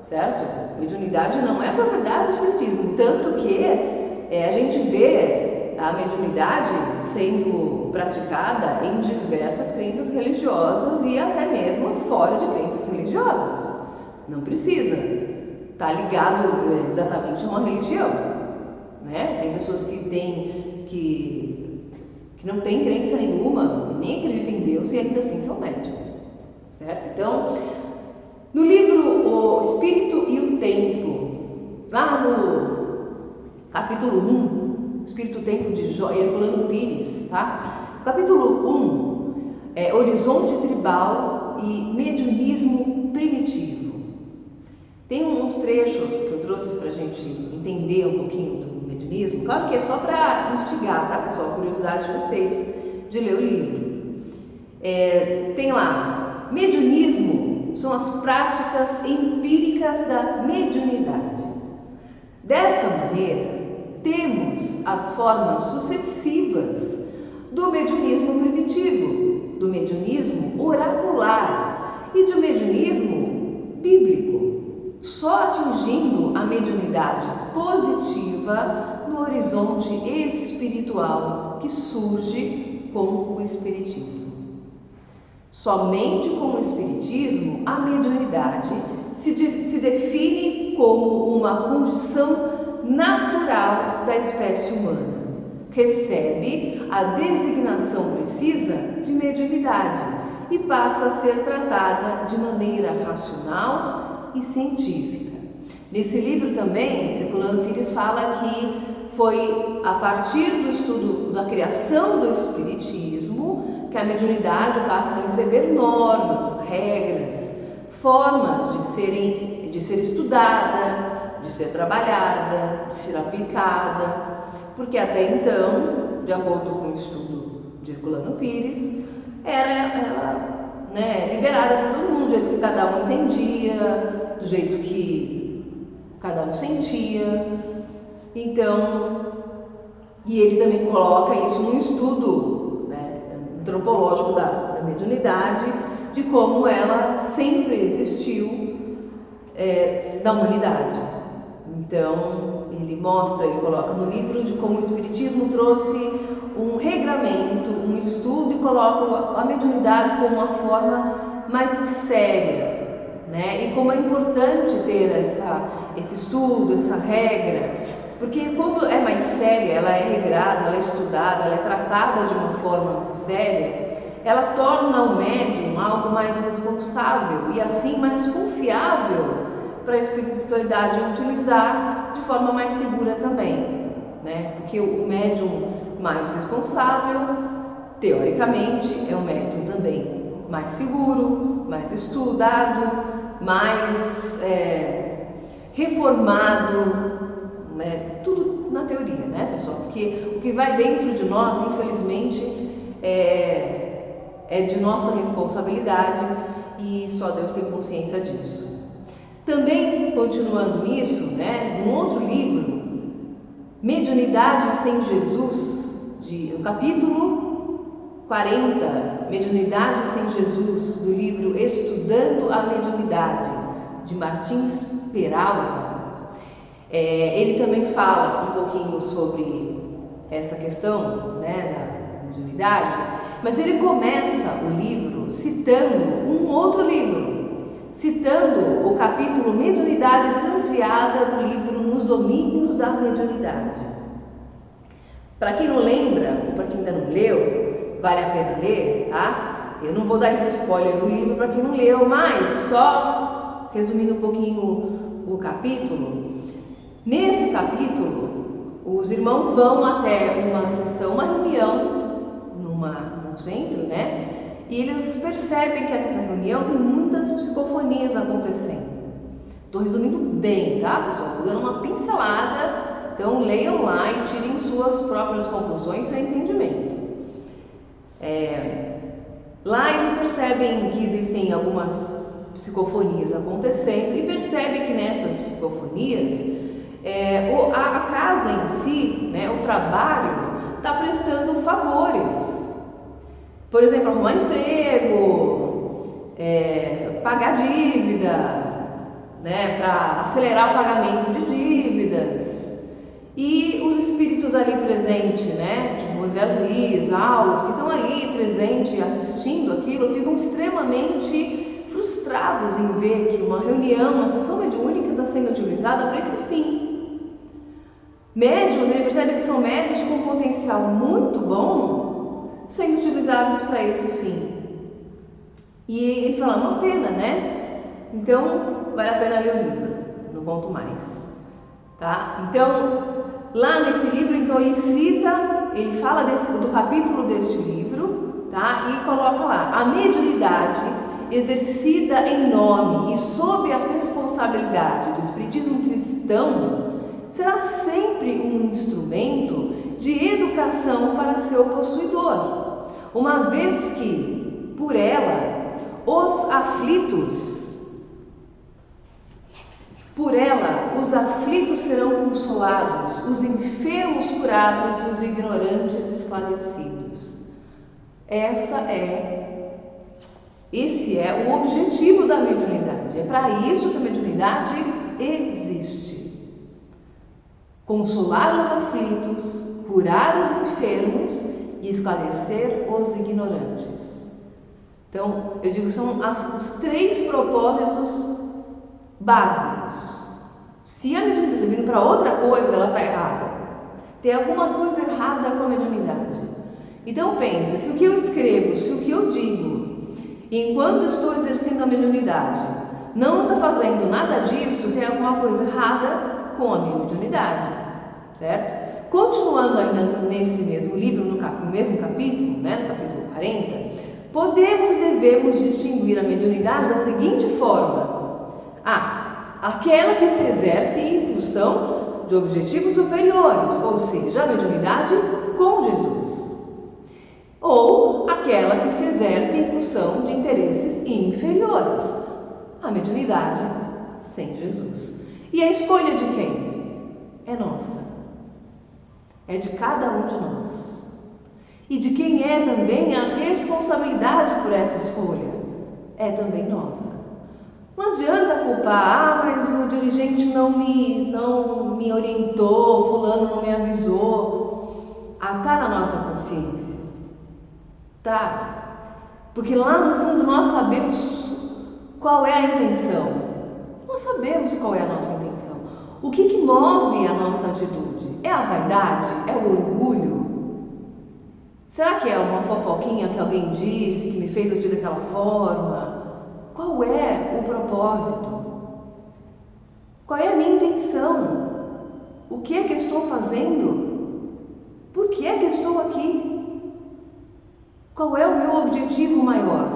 certo? Mediunidade não é propriedade do espiritismo, tanto que a gente vê a mediunidade sendo praticada em diversas crenças religiosas e até mesmo fora de crenças religiosas. Não precisa estar ligado exatamente a uma religião, né? Tem pessoas que não têm crença nenhuma, nem acreditam em Deus e ainda assim são médicos, certo? Então, no livro O Espírito e o Tempo, lá no capítulo 1, Espírito e o Tempo de Herculano Pires, tá? Capítulo 1, Horizonte Tribal e Mediunismo Primitivo. Tem uns trechos que eu trouxe para a gente entender um pouquinho do mediunismo, claro que é só para instigar, tá, pessoal? A curiosidade de vocês de ler o livro. Tem lá, mediunismo são as práticas empíricas da mediunidade. Dessa maneira, temos as formas sucessivas do mediunismo primitivo, do mediunismo oracular e do mediunismo bíblico, só atingindo a mediunidade positiva no horizonte espiritual que surge com o espiritismo. Somente com o espiritismo a mediunidade se define como uma condição natural da espécie humana. Recebe a designação precisa de mediunidade e passa a ser tratada de maneira racional e científica. Nesse livro também, Herculano Pires fala que foi a partir do estudo da criação do espiritismo que a mediunidade passa a receber normas, regras, formas de ser estudada, de ser trabalhada, de ser aplicada, porque até então, de acordo com o estudo de Herculano Pires, ela liberada para todo mundo, do jeito que cada um entendia, do jeito que cada um sentia. Então, e ele também coloca isso no estudo antropológico da mediunidade, de como ela sempre existiu na humanidade. Então, ele coloca no livro de como o Espiritismo trouxe um regramento, um estudo, e coloca a mediunidade como uma forma mais séria, e como é importante ter esse estudo, essa regra, porque quando é mais séria, ela é regrada, ela é estudada, ela é tratada de uma forma séria, ela torna o médium algo mais responsável e assim mais confiável para a espiritualidade utilizar de forma mais segura também, porque o médium mais responsável, teoricamente, é um médium também mais seguro, mais estudado, mais reformado, tudo na teoria, pessoal? Porque porque o que vai dentro de nós, infelizmente, é de nossa responsabilidade e só Deus tem consciência disso. Também, continuando nisso, num outro livro, Mediunidade sem Jesus, no capítulo 40, Mediunidade sem Jesus, do livro Estudando a Mediunidade, de Martins Peralva, ele também fala um pouquinho sobre essa questão, da mediunidade, mas ele começa o livro citando um outro livro, citando o capítulo Mediunidade Transviada do livro Nos Domínios da Mediunidade. Para quem não lembra, ou para quem ainda não leu, vale a pena ler, tá? Eu não vou dar spoiler do livro para quem não leu, mas só resumindo um pouquinho o capítulo. Nesse capítulo, os irmãos vão até uma sessão, uma reunião, num centro, e eles percebem que nessa reunião tem muitas psicofonias acontecendo. Estou resumindo bem, tá, pessoal? Estou dando uma pincelada, então leiam lá e tirem suas próprias conclusões, seu entendimento. Lá eles percebem que existem algumas psicofonias acontecendo e percebem que nessas psicofonias a casa em si, o trabalho, está prestando favores. Por exemplo, arrumar emprego, pagar dívida, para acelerar o pagamento de dívidas. E os espíritos ali presentes, tipo André Luiz, Aulas, que estão ali presentes, assistindo aquilo, ficam extremamente frustrados em ver que uma reunião, uma sessão mediúnica está sendo utilizada para esse fim. Médiuns, ele percebe que são médiuns com um potencial muito bom sendo utilizados para esse fim. E ele fala, uma pena, Então, vale a pena ler o livro, não conto mais, tá? Então, lá nesse livro, ele fala do capítulo deste livro, tá? E coloca lá, a mediunidade exercida em nome e sob a responsabilidade do espiritismo cristão será sempre um instrumento de educação para seu possuidor, uma vez que, por ela, os aflitos serão consolados, os enfermos curados e os ignorantes esclarecidos. Esse é o objetivo da mediunidade. É para isso que a mediunidade existe. Consolar os aflitos, curar os enfermos e esclarecer os ignorantes. Então, eu digo que são os 3 propósitos básicos. Se a mediunidade está vindo para outra coisa, ela está errada. Tem alguma coisa errada com a mediunidade. Então pense, se o que eu escrevo, se o que eu digo, enquanto estou exercendo a mediunidade, não está fazendo nada disso, tem alguma coisa errada com a minha mediunidade, certo? Continuando ainda nesse mesmo livro, no mesmo capítulo, no capítulo 40, podemos e devemos distinguir a mediunidade da seguinte forma: aquela que se exerce em função de objetivos superiores, ou seja, a mediunidade com Jesus, ou aquela que se exerce em função de interesses inferiores, a mediunidade sem Jesus. E a escolha de quem? É nossa. É de cada um de nós. E de quem é também a responsabilidade por essa escolha? É também nossa. Não adianta culpar, mas o dirigente não me orientou, fulano não me avisou. Está na nossa consciência. Tá. Porque lá no fundo nós sabemos qual é a intenção. Nós sabemos qual é a nossa intenção. O que move a nossa atitude? É a vaidade? É o orgulho? Será que é uma fofoquinha que alguém disse que me fez agir daquela forma? Qual é o propósito? Qual é a minha intenção? O que é que eu estou fazendo? Por que é que eu estou aqui? Qual é o meu objetivo maior?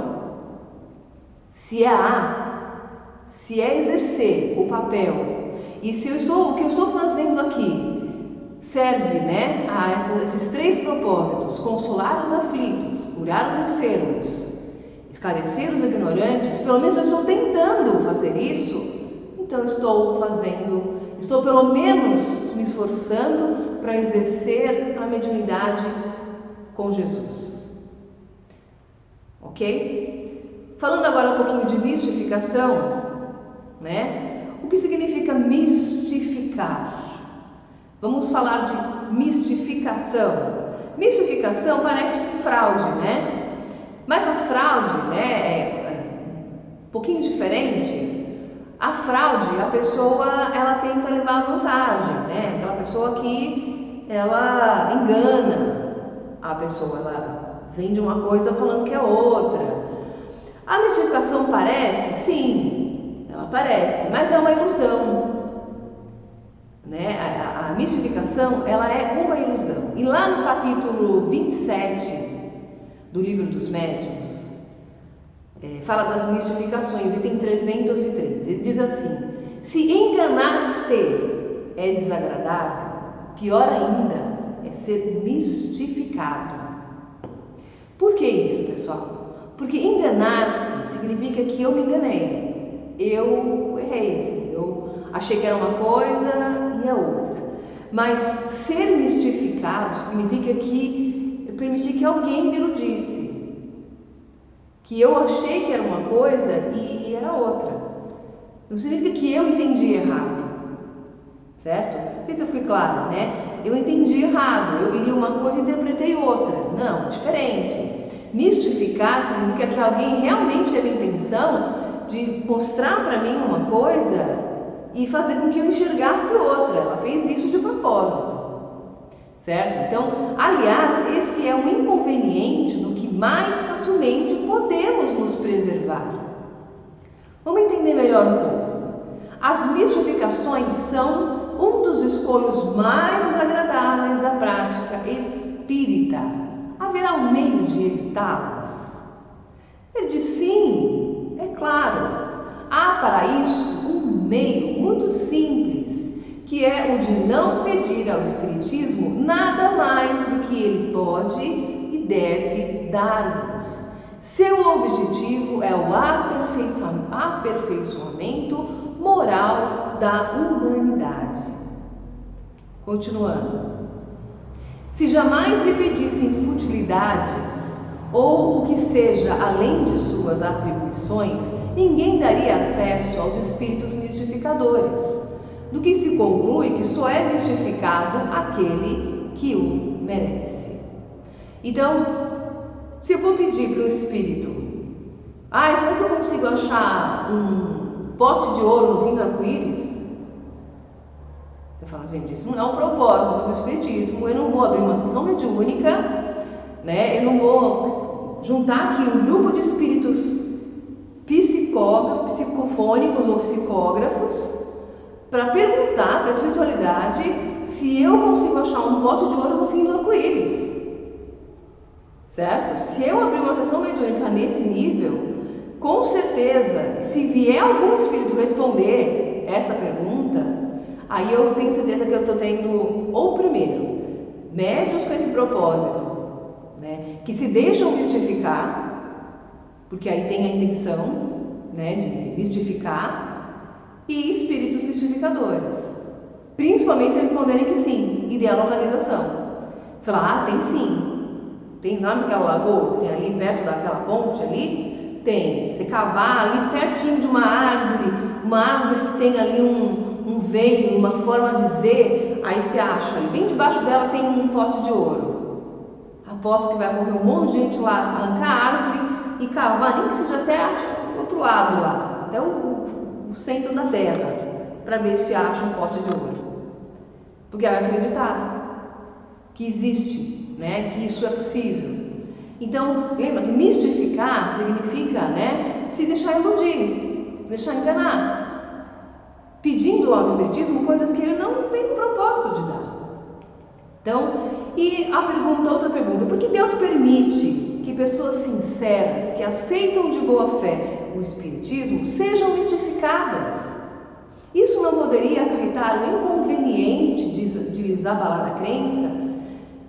Se é exercer o papel, e se o que eu estou fazendo aqui serve, né, a esses três propósitos: consolar os aflitos, curar os enfermos, esclarecer os ignorantes. Pelo menos eu estou tentando fazer isso, então estou pelo menos me esforçando para exercer a mediunidade com Jesus. Ok? Falando agora um pouquinho de mistificação, né? O que significa mistificar? Vamos falar de mistificação. Mistificação parece com fraude, né? Mas a fraude, né, é um pouquinho diferente. A fraude, a pessoa, ela tenta levar vantagem, né? Aquela pessoa que ela engana a pessoa, ela vende uma coisa falando que é outra. A mistificação parece? Sim, ela parece, mas é uma ilusão, né? A mistificação, ela é uma ilusão. E lá no capítulo 27 do Livro dos Médiuns, fala das mistificações, item 303. Ele diz assim: se enganar-se é desagradável, pior ainda é ser mistificado. Por que isso, pessoal? Porque enganar-se significa que eu me enganei, eu errei, assim, eu achei que era uma coisa e é outra. Mas ser mistificado significa que eu permiti que alguém me iludisse, que eu achei que era uma coisa e era outra. Não significa que eu entendi errado, certo? Não sei se eu fui clara, né? Eu entendi errado, eu li uma coisa e interpretei outra. Não, diferente. Mistificar significa que alguém realmente teve a intenção de mostrar para mim uma coisa e fazer com que eu enxergasse outra. Ela fez isso de propósito, certo? Então, aliás, esse é um inconveniente no que mais facilmente podemos nos preservar. Vamos entender melhor um pouco. As mistificações são um dos escolhos mais desagradáveis da prática espírita. Haverá um meio de evitá-las? Ele diz sim, é claro. Há para isso um meio muito simples, que é o de não pedir ao Espiritismo nada mais do que ele pode e deve dar-vos. Seu objetivo é o aperfeiçoamento moral da humanidade. Continuando. Se jamais lhe pedissem futilidades ou o que seja além de suas atribuições, ninguém daria acesso aos espíritos mistificadores, do que se conclui que só é mistificado aquele que o merece. Então, se eu vou pedir para um espírito, será que eu consigo achar um pote de ouro no fim do arco-íris? Você fala, gente, isso não é o propósito do espiritismo. Eu não vou abrir uma sessão mediúnica, né? Eu não vou juntar aqui um grupo de espíritos psicofônicos ou psicógrafos para perguntar para a espiritualidade se eu consigo achar um pote de ouro no fim do arco-íris, certo? Se eu abrir uma sessão mediúnica nesse nível, com certeza, se vier algum espírito responder essa pergunta, aí eu tenho certeza que eu estou tendo, ou primeiro, médiuns com esse propósito, né, que se deixam mistificar, porque aí tem a intenção, né, de mistificar, e espíritos mistificadores, principalmente se responderem que sim, e der a localização. Falar, tem sim, tem lá naquela lagoa, tem ali perto daquela ponte ali, tem. Você cavar ali pertinho de uma árvore que tem ali um veio, uma forma de Z, aí você acha ali, bem debaixo dela tem um pote de ouro. Aposto que vai morrer um monte de gente lá, arrancar a árvore e cavar, nem que seja até o outro lado lá, até o centro da terra, para ver se acha um pote de ouro. Porque vai acreditar que existe, né, que isso é possível. Então, lembra que mistificar significa, né, se deixar iludir, deixar enganar, pedindo ao Espiritismo coisas que ele não tem o propósito de dar. Então, e outra pergunta, por que Deus permite que pessoas sinceras, que aceitam de boa fé o Espiritismo, sejam mistificadas? Isso não poderia acarretar o inconveniente de lhes abalar a crença,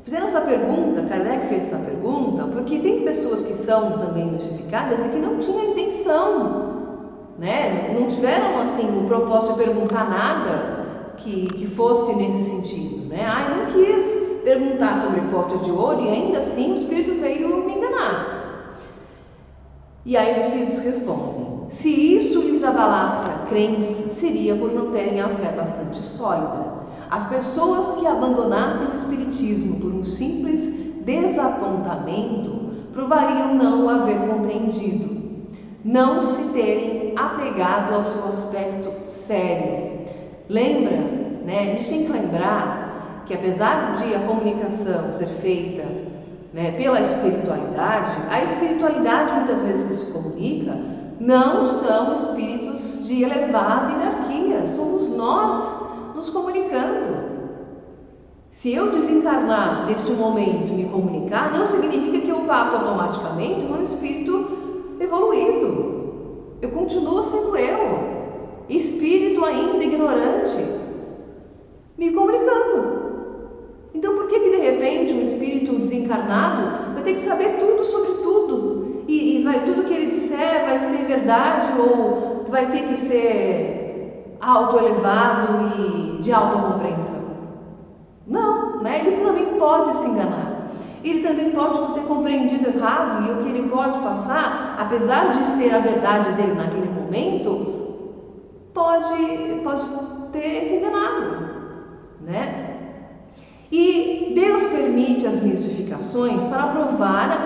fizeram essa pergunta, Kardec fez essa pergunta, porque tem pessoas que são também mistificadas e que não tinham intenção, né? Não tiveram assim o propósito de perguntar nada que fosse nesse sentido, né? Eu não quis perguntar sobre pote de ouro e ainda assim o espírito veio me enganar. E aí os espíritos respondem: se isso lhes abalasse a crença, seria por não terem a fé bastante sólida. As pessoas que abandonassem o espiritismo por um simples desapontamento provariam não o haver compreendido, não se terem apegado ao seu aspecto sério. Lembra, né? A gente tem que lembrar que apesar de a comunicação ser feita, né, pela espiritualidade, a espiritualidade muitas vezes que se comunica não são espíritos de elevada hierarquia, somos nós nos comunicando. Se eu desencarnar neste momento e me comunicar, não significa que eu passo automaticamente um espírito evoluído. Eu continuo sendo eu, espírito ainda ignorante, me comunicando. Então por que de repente um espírito desencarnado vai ter que saber tudo sobre tudo e tudo que ele disser vai ser verdade ou vai ter que ser autoelevado e de alta compreensão? Não, né? Ele também pode se enganar, ele também pode ter compreendido errado e o que ele pode passar, apesar de ser a verdade dele naquele momento, pode ter se enganado, né? E Deus permite as mistificações para provar a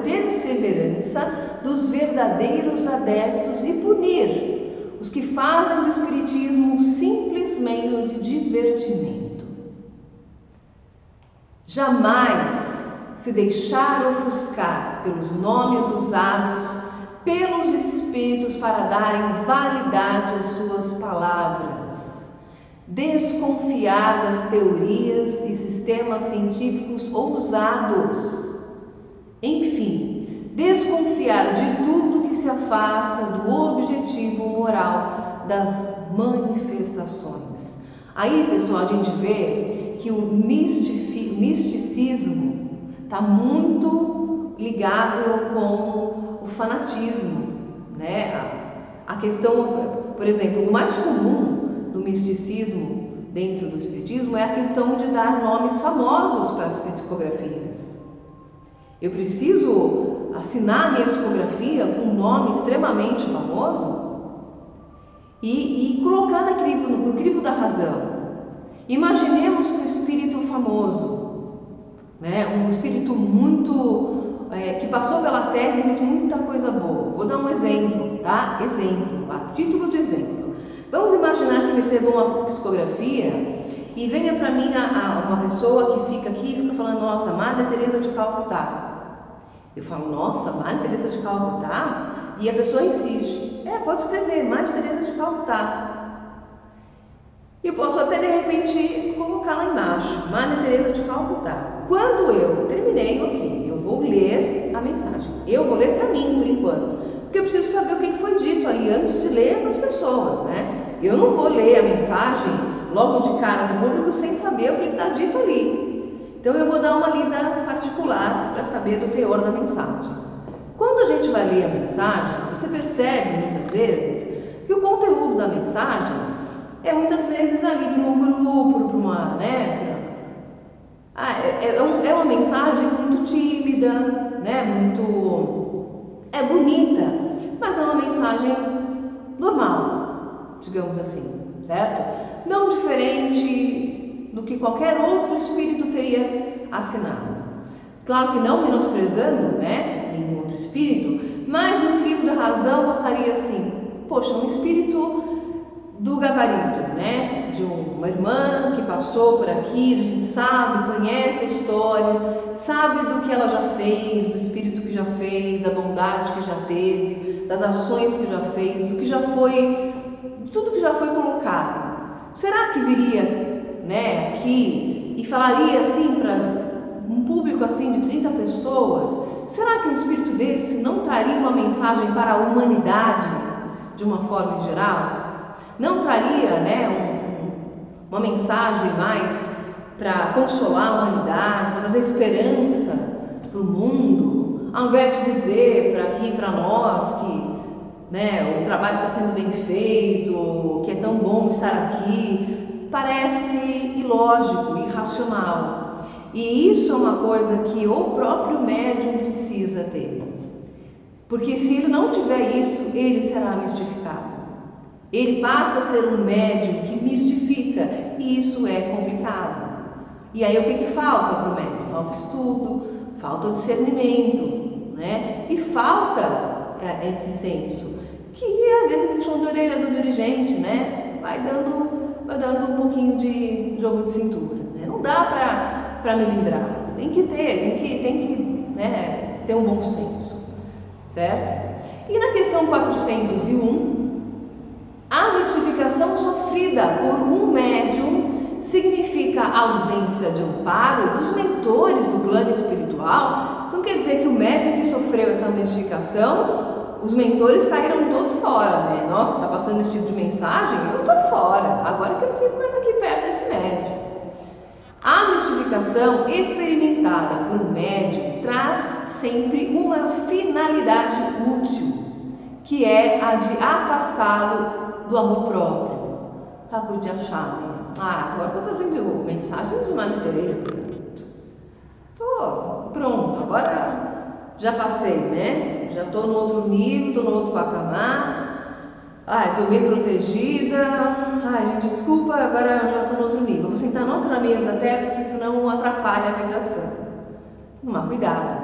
perseverança dos verdadeiros adeptos e punir os que fazem do espiritismo um simples meio de divertimento. Jamais se deixar ofuscar pelos nomes usados pelos espíritos para darem validade às suas palavras. Desconfiar das teorias e sistemas científicos ousados. Enfim, desconfiar de tudo que se afasta do objetivo moral das manifestações. Aí, pessoal, a gente vê que o misticismo está muito ligado com o fanatismo, né? A questão, por exemplo, o mais comum do misticismo dentro do espiritismo é a questão de dar nomes famosos para as psicografias. Eu preciso assinar a minha psicografia com um nome extremamente famoso e colocar no crivo da razão. Imaginemos que um espírito famoso, né, um espírito muito que passou pela Terra e fez muita coisa boa. Vou dar um exemplo, tá? Exemplo, a título de exemplo. Vamos imaginar que eu recebo uma psicografia e venha para mim uma pessoa que fica aqui e fica falando: nossa, Madre Teresa de Calcutá. Eu falo: nossa, Madre Teresa de Calcutá? E a pessoa insiste: pode escrever, Madre Teresa de Calcutá. Eu posso até de repente colocar lá embaixo, Madre Teresa de Calcutá. Quando eu terminei, ok, eu vou ler a mensagem. Eu vou ler para mim por enquanto, porque eu preciso saber o que foi dito ali antes de ler para as pessoas, né? Eu não vou ler a mensagem logo de cara no público sem saber o que está dito ali. Então eu vou dar uma lida particular para saber do teor da mensagem. Quando a gente vai ler a mensagem, você percebe muitas vezes que o conteúdo da mensagem é muitas vezes ali para um grupo, para uma, né? É uma mensagem muito tímida, né? É bonita, mas é uma mensagem normal, digamos assim, certo? Não diferente do que qualquer outro espírito teria assinado. Claro que não menosprezando, né, nenhum outro espírito, mas no crivo da razão passaria assim: poxa, um espírito do gabarito, né, de uma irmã que passou por aqui, a gente sabe, conhece a história, sabe do que ela já fez, do espírito que já fez, da bondade que já teve, das ações que já fez, do que já foi, de tudo que já foi colocado. Será que viria, né, aqui e falaria assim para um público assim de 30 pessoas? Será que um espírito desse não traria uma mensagem para a humanidade de uma forma em geral? Não traria, né, uma mensagem mais para consolar a humanidade, para trazer esperança para o mundo, ao invés de dizer para aqui, para nós, que o trabalho está sendo bem feito, que é tão bom estar aqui, parece ilógico, irracional. E isso é uma coisa que o próprio médium precisa ter. Porque se ele não tiver isso, ele será mistificado. Ele passa a ser um médium que mistifica, e isso é complicado. E aí o que falta para o médium? Falta estudo, falta o discernimento, e falta esse senso, que às vezes é puxão de orelha do dirigente, vai dando um pouquinho de jogo de cintura, Não dá para melindrar, tem que ter um bom senso, certo? E na questão 401, a mistificação sofrida por um médium significa a ausência de amparo dos mentores do plano espiritual. Então quer dizer que o médium que sofreu essa mistificação, os mentores caíram todos fora, Nossa, está passando esse tipo de mensagem? Eu estou fora, agora que eu não fico mais aqui perto desse médium. A mistificação experimentada por um médium traz sempre uma finalidade útil, que é a de afastá-lo do amor próprio. Acabou de achar, agora estou trazendo mensagem de Madre Teresa. Pronto, agora já passei, Já estou no outro nível, estou no outro patamar. Estou bem protegida. Gente, desculpa, agora já estou no outro nível. Vou sentar na outra mesa até, porque senão atrapalha a vibração. Tomar cuidado,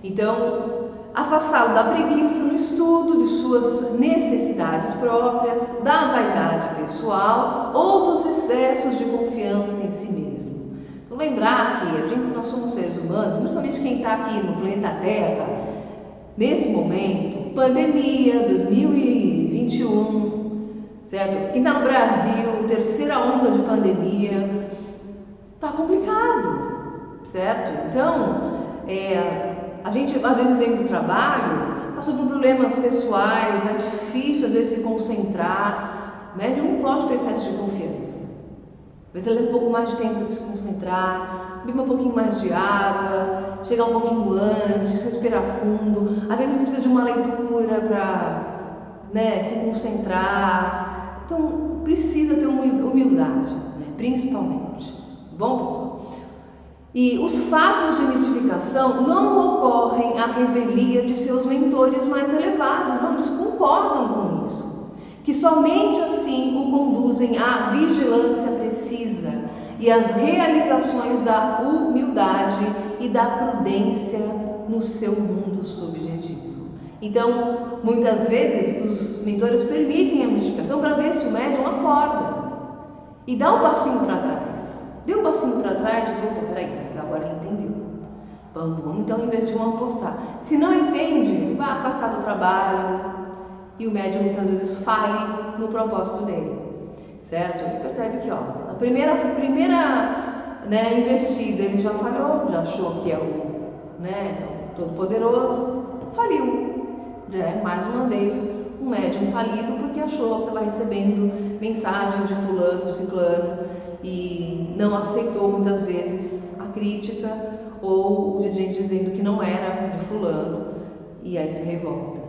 Então, afastá-lo da preguiça no estudo, de suas necessidades próprias, da vaidade pessoal ou dos excessos de confiança em si mesmo. Então, lembrar que nós somos seres humanos, principalmente quem está aqui no planeta Terra, nesse momento, pandemia, 2021, certo? Quem está no Brasil, terceira onda de pandemia, está complicado, certo? Então, a gente às vezes vem para o trabalho, passa por problemas pessoais, é difícil às vezes se concentrar. O médium não pode ter excesso de confiança. Às vezes ele leva um pouco mais de tempo de se concentrar, beber um pouquinho mais de água, chegar um pouquinho antes, respirar fundo. Às vezes precisa de uma leitura para se concentrar. Então precisa ter humildade, principalmente. Bom, pessoal? E os fatos de mistificação não ocorrem à revelia de seus mentores mais elevados, não, eles concordam com isso. Que somente assim o conduzem à vigilância precisa e às realizações da humildade e da prudência no seu mundo subjetivo. Então, muitas vezes, os mentores permitem a mistificação para ver se o médium acorda e dá um passinho para trás. Dê um passinho para trás e diz: opa, peraí, agora ele entendeu. Vamos então investir, vamos apostar. Se não entende, vai afastar do trabalho. E o médium muitas vezes fale no propósito dele, certo? Ele percebe que, a primeira investida ele já falhou, já achou que é o Todo-Poderoso, faliu. Já é mais uma vez um médium falido porque achou que estava recebendo mensagens de fulano, ciclano e não aceitou muitas vezes a crítica ou de gente dizendo que não era de fulano e aí se revolta.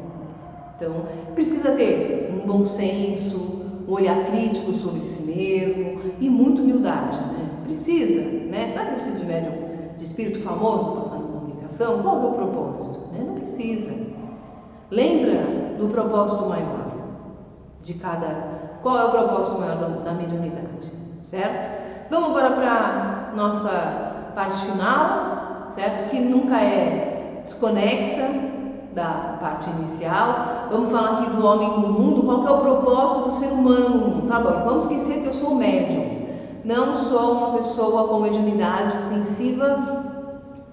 Então, precisa ter um bom senso, um olhar crítico sobre si mesmo e muita humildade, Precisa, Sabe que precisa de médium, de espírito famoso passando comunicação? Qual é o propósito? Não precisa. Lembra do propósito maior de cada... Qual é o propósito maior da mediunidade, certo? Vamos agora para a nossa parte final, certo? Que nunca é desconexa da parte inicial. Vamos falar aqui do homem no mundo. Qual que é o propósito do ser humano no mundo? Tá bom, vamos esquecer que eu sou médium, não sou uma pessoa com mediunidade ostensiva.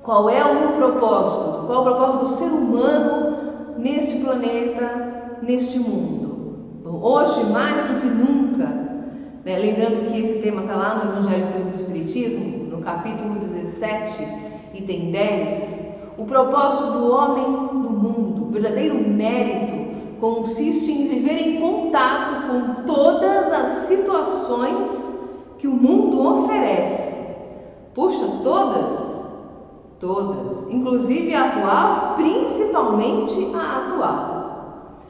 Qual é o meu propósito? Qual é o propósito do ser humano neste planeta, neste mundo? Bom, hoje, mais do que nunca, lembrando que esse tema está lá no Evangelho segundo o Espiritismo, no capítulo 17, item 10, o propósito do homem no mundo, o verdadeiro mérito, consiste em viver em contato com todas as situações que o mundo oferece, Puxa, todas, todas, inclusive a atual, principalmente a atual.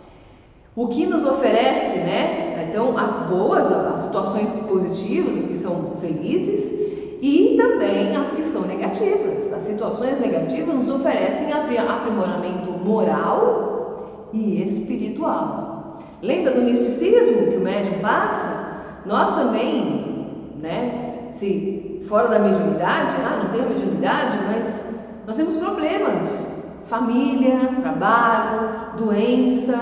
O que nos oferece, né? Então, as boas, as situações positivas, as que são felizes, e também as que são negativas. As situações negativas nos oferecem aprimoramento moral e espiritual. Lembra do misticismo que o médium passa? Nós também, né? Se fora da mediunidade, não tenho mediunidade, mas nós temos problemas. Família, trabalho, doença.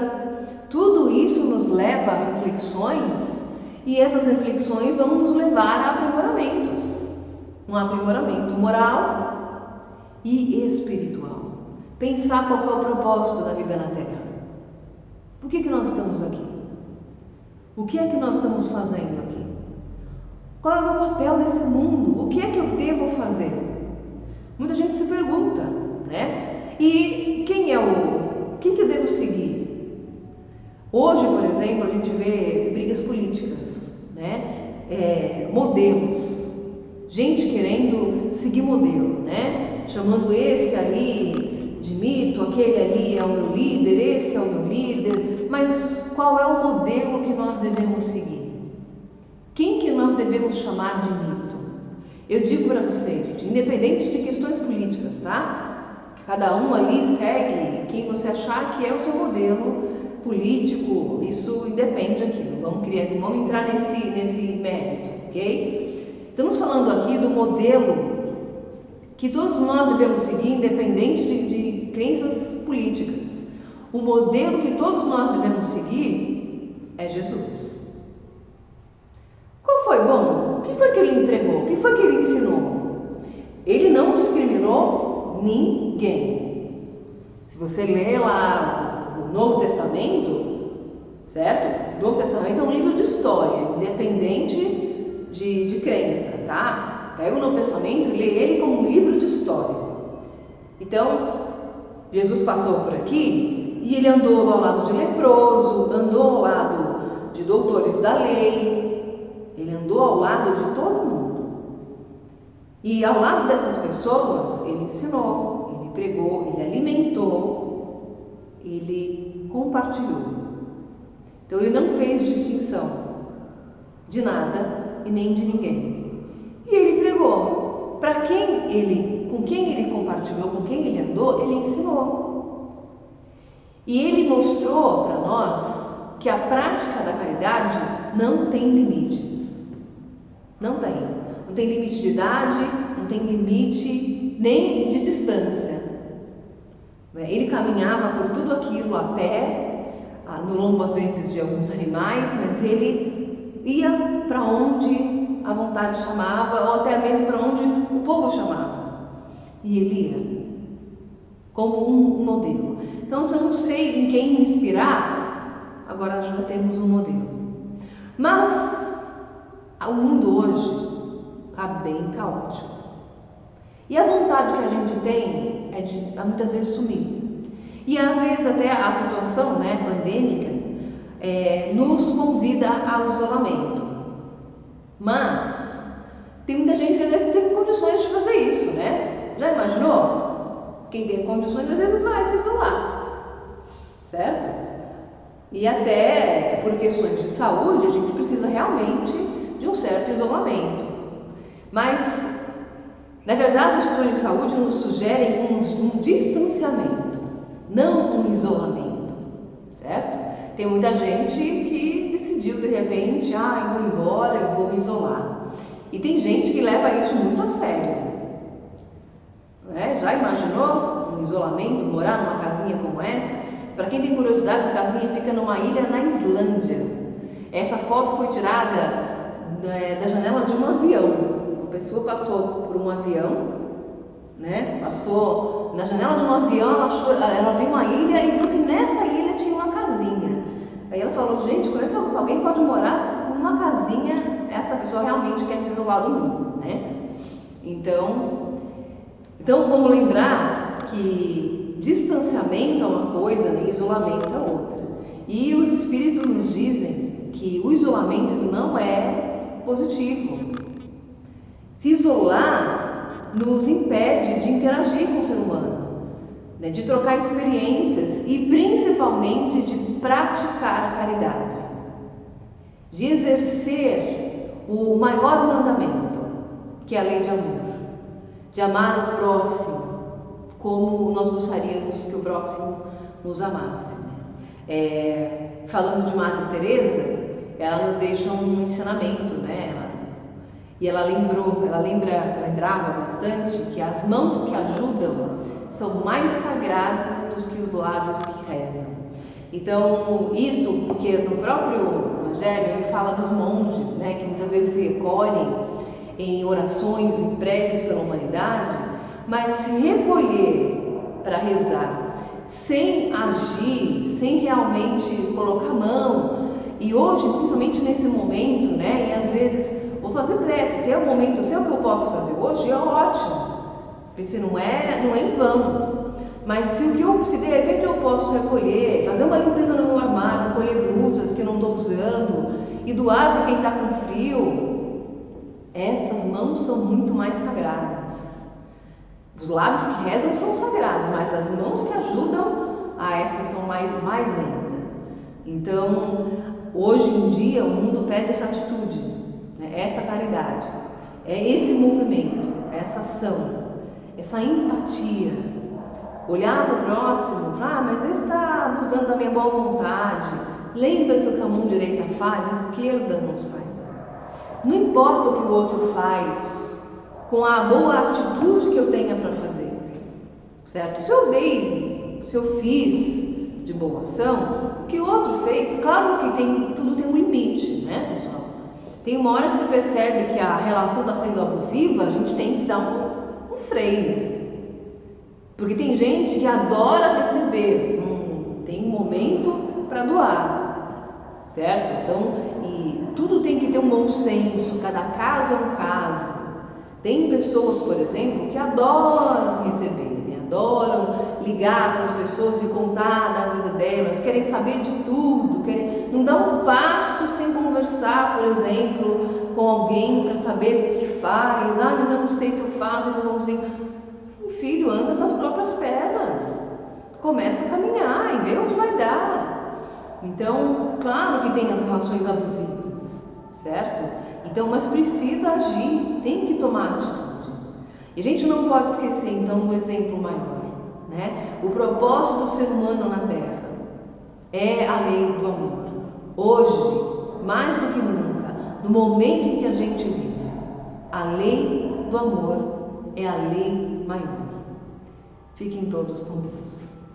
Tudo isso nos leva a reflexões e essas reflexões vão nos levar a aprimoramentos. Um aprimoramento moral e espiritual. Pensar qual é o propósito da vida na Terra. Por que nós estamos aqui? O que é que nós estamos fazendo aqui? Qual é o meu papel nesse mundo? O que é que eu devo fazer? Muita gente se pergunta, né? E quem que eu devo seguir? Hoje, por exemplo, a gente vê brigas políticas, né? Modelos. Gente querendo seguir modelo, né? Chamando esse ali de mito, aquele ali é o meu líder, esse é o meu líder. Mas qual é o modelo que nós devemos seguir? Quem que nós devemos chamar de mito? Eu digo para vocês, gente, independente de questões políticas, tá? Cada um ali segue quem você achar que é o seu modelo político, isso independe aqui. Não vamos entrar nesse mérito, ok? Estamos falando aqui do modelo que todos nós devemos seguir, independente de crenças políticas. O modelo que todos nós devemos seguir é Jesus. Qual foi bom? O que foi que ele entregou? O que foi que ele ensinou? Ele não discriminou ninguém. Se você ler lá o Novo Testamento, certo? O Novo Testamento é um livro de história, independente de crença, tá? Pega o Novo Testamento e lê ele como um livro de história. Então, Jesus passou por aqui e ele andou ao lado de leproso, andou ao lado de doutores da lei, ele andou ao lado de todo mundo. E ao lado dessas pessoas, ele ensinou, ele pregou, ele alimentou, ele compartilhou. Então, ele não fez distinção de nada e nem de ninguém. E ele pregou. Com quem ele compartilhou, com quem ele andou, ele ensinou. E ele mostrou para nós que a prática da caridade não tem limites. Não tem. Não tem limite de idade, não tem limite nem de distância. Ele caminhava por tudo aquilo a pé, no lombo às vezes de alguns animais, mas ele ia para onde a vontade chamava, ou até mesmo para onde o povo chamava. E ele ia como um modelo. Então, se eu não sei em quem me inspirar, agora já temos um modelo. Mas o mundo hoje está bem caótico. E a vontade que a gente tem é de muitas vezes sumir. E às vezes até a situação pandêmica nos convida ao isolamento. Mas tem muita gente que deve ter condições de fazer isso, né? Já imaginou? Quem tem condições às vezes vai se isolar, certo? E até por questões de saúde a gente precisa realmente de um certo isolamento. Mas, na verdade, as questões de saúde nos sugerem um distanciamento, não um isolamento, certo? Tem muita gente que decidiu de repente, eu vou embora, eu vou me isolar. E tem gente que leva isso muito a sério. Já imaginou um isolamento, morar numa casinha como essa? Para quem tem curiosidade, a casinha fica numa ilha na Islândia. Essa foto foi tirada da janela de um avião. Uma pessoa passou por um avião, passou na janela de um avião, ela viu uma ilha e viu que nessa ilha tinha uma casinha. Aí ela falou, gente, como é que alguém pode morar numa casinha? Essa pessoa realmente quer se isolar do mundo, Então vamos lembrar que distanciamento é uma coisa e isolamento é outra. E os espíritos nos dizem que o isolamento não é positivo. Se isolar nos impede de interagir com o ser humano, né? De trocar experiências e principalmente de praticar a caridade, de exercer o maior mandamento, que é a lei de amor, de amar o próximo como nós gostaríamos que o próximo nos amasse. Falando de Madre Teresa, ela nos deixa um ensinamento, né? Ela lembrava bastante que as mãos que ajudam são mais sagradas do que os lábios que rezam. Então, isso porque no próprio Evangelho ele fala dos monges, né? Que muitas vezes se recolhem em orações, em preces pela humanidade, mas se recolher para rezar sem agir, sem realmente colocar a mão, e hoje, principalmente nesse momento, né, e às vezes vou fazer prece, se é o momento, se é o que eu posso fazer hoje, é ótimo, porque se não é em vão. Mas se de repente eu posso recolher, fazer uma limpeza no meu armário, recolher blusas que eu não estou usando e doar para quem está com frio, essas mãos são muito mais sagradas. Os lábios que rezam são sagrados, mas as mãos que ajudam, essas são mais ainda. Então, hoje em dia, o mundo pede essa atitude, né? Essa caridade, esse movimento, essa ação, essa empatia. Olhar para o próximo, mas ele está abusando da minha boa vontade. Lembra que o que a mão direita faz, a esquerda não sai. Não importa o que o outro faz, com a boa atitude que eu tenha para fazer, certo? Se eu fiz de boa ação, o que o outro fez, claro que tudo tem um limite, né, pessoal? Tem uma hora que você percebe que a relação está sendo abusiva, a gente tem que dar um freio, porque tem gente que adora receber, tem um momento para doar, certo? Então, e tudo tem que ter um bom senso, cada caso é um caso. Tem pessoas, por exemplo, que adoram receber, né? Adoram ligar para as pessoas e contar da vida delas, querem saber de tudo, não dá um passo sem conversar, por exemplo, com alguém para saber o que faz. Mas eu não sei se eu faço, se eu não consigo. O filho anda com as próprias pernas, começa a caminhar e vê onde vai dar. Então, claro que tem as relações abusivas, certo? Então, mas precisa agir, tem que tomar atitude. E a gente não pode esquecer, então, do exemplo maior, né? O propósito do ser humano na Terra é a lei do amor. Hoje, mais do que nunca, no momento em que a gente vive, a lei do amor é a lei maior. Fiquem todos com Deus.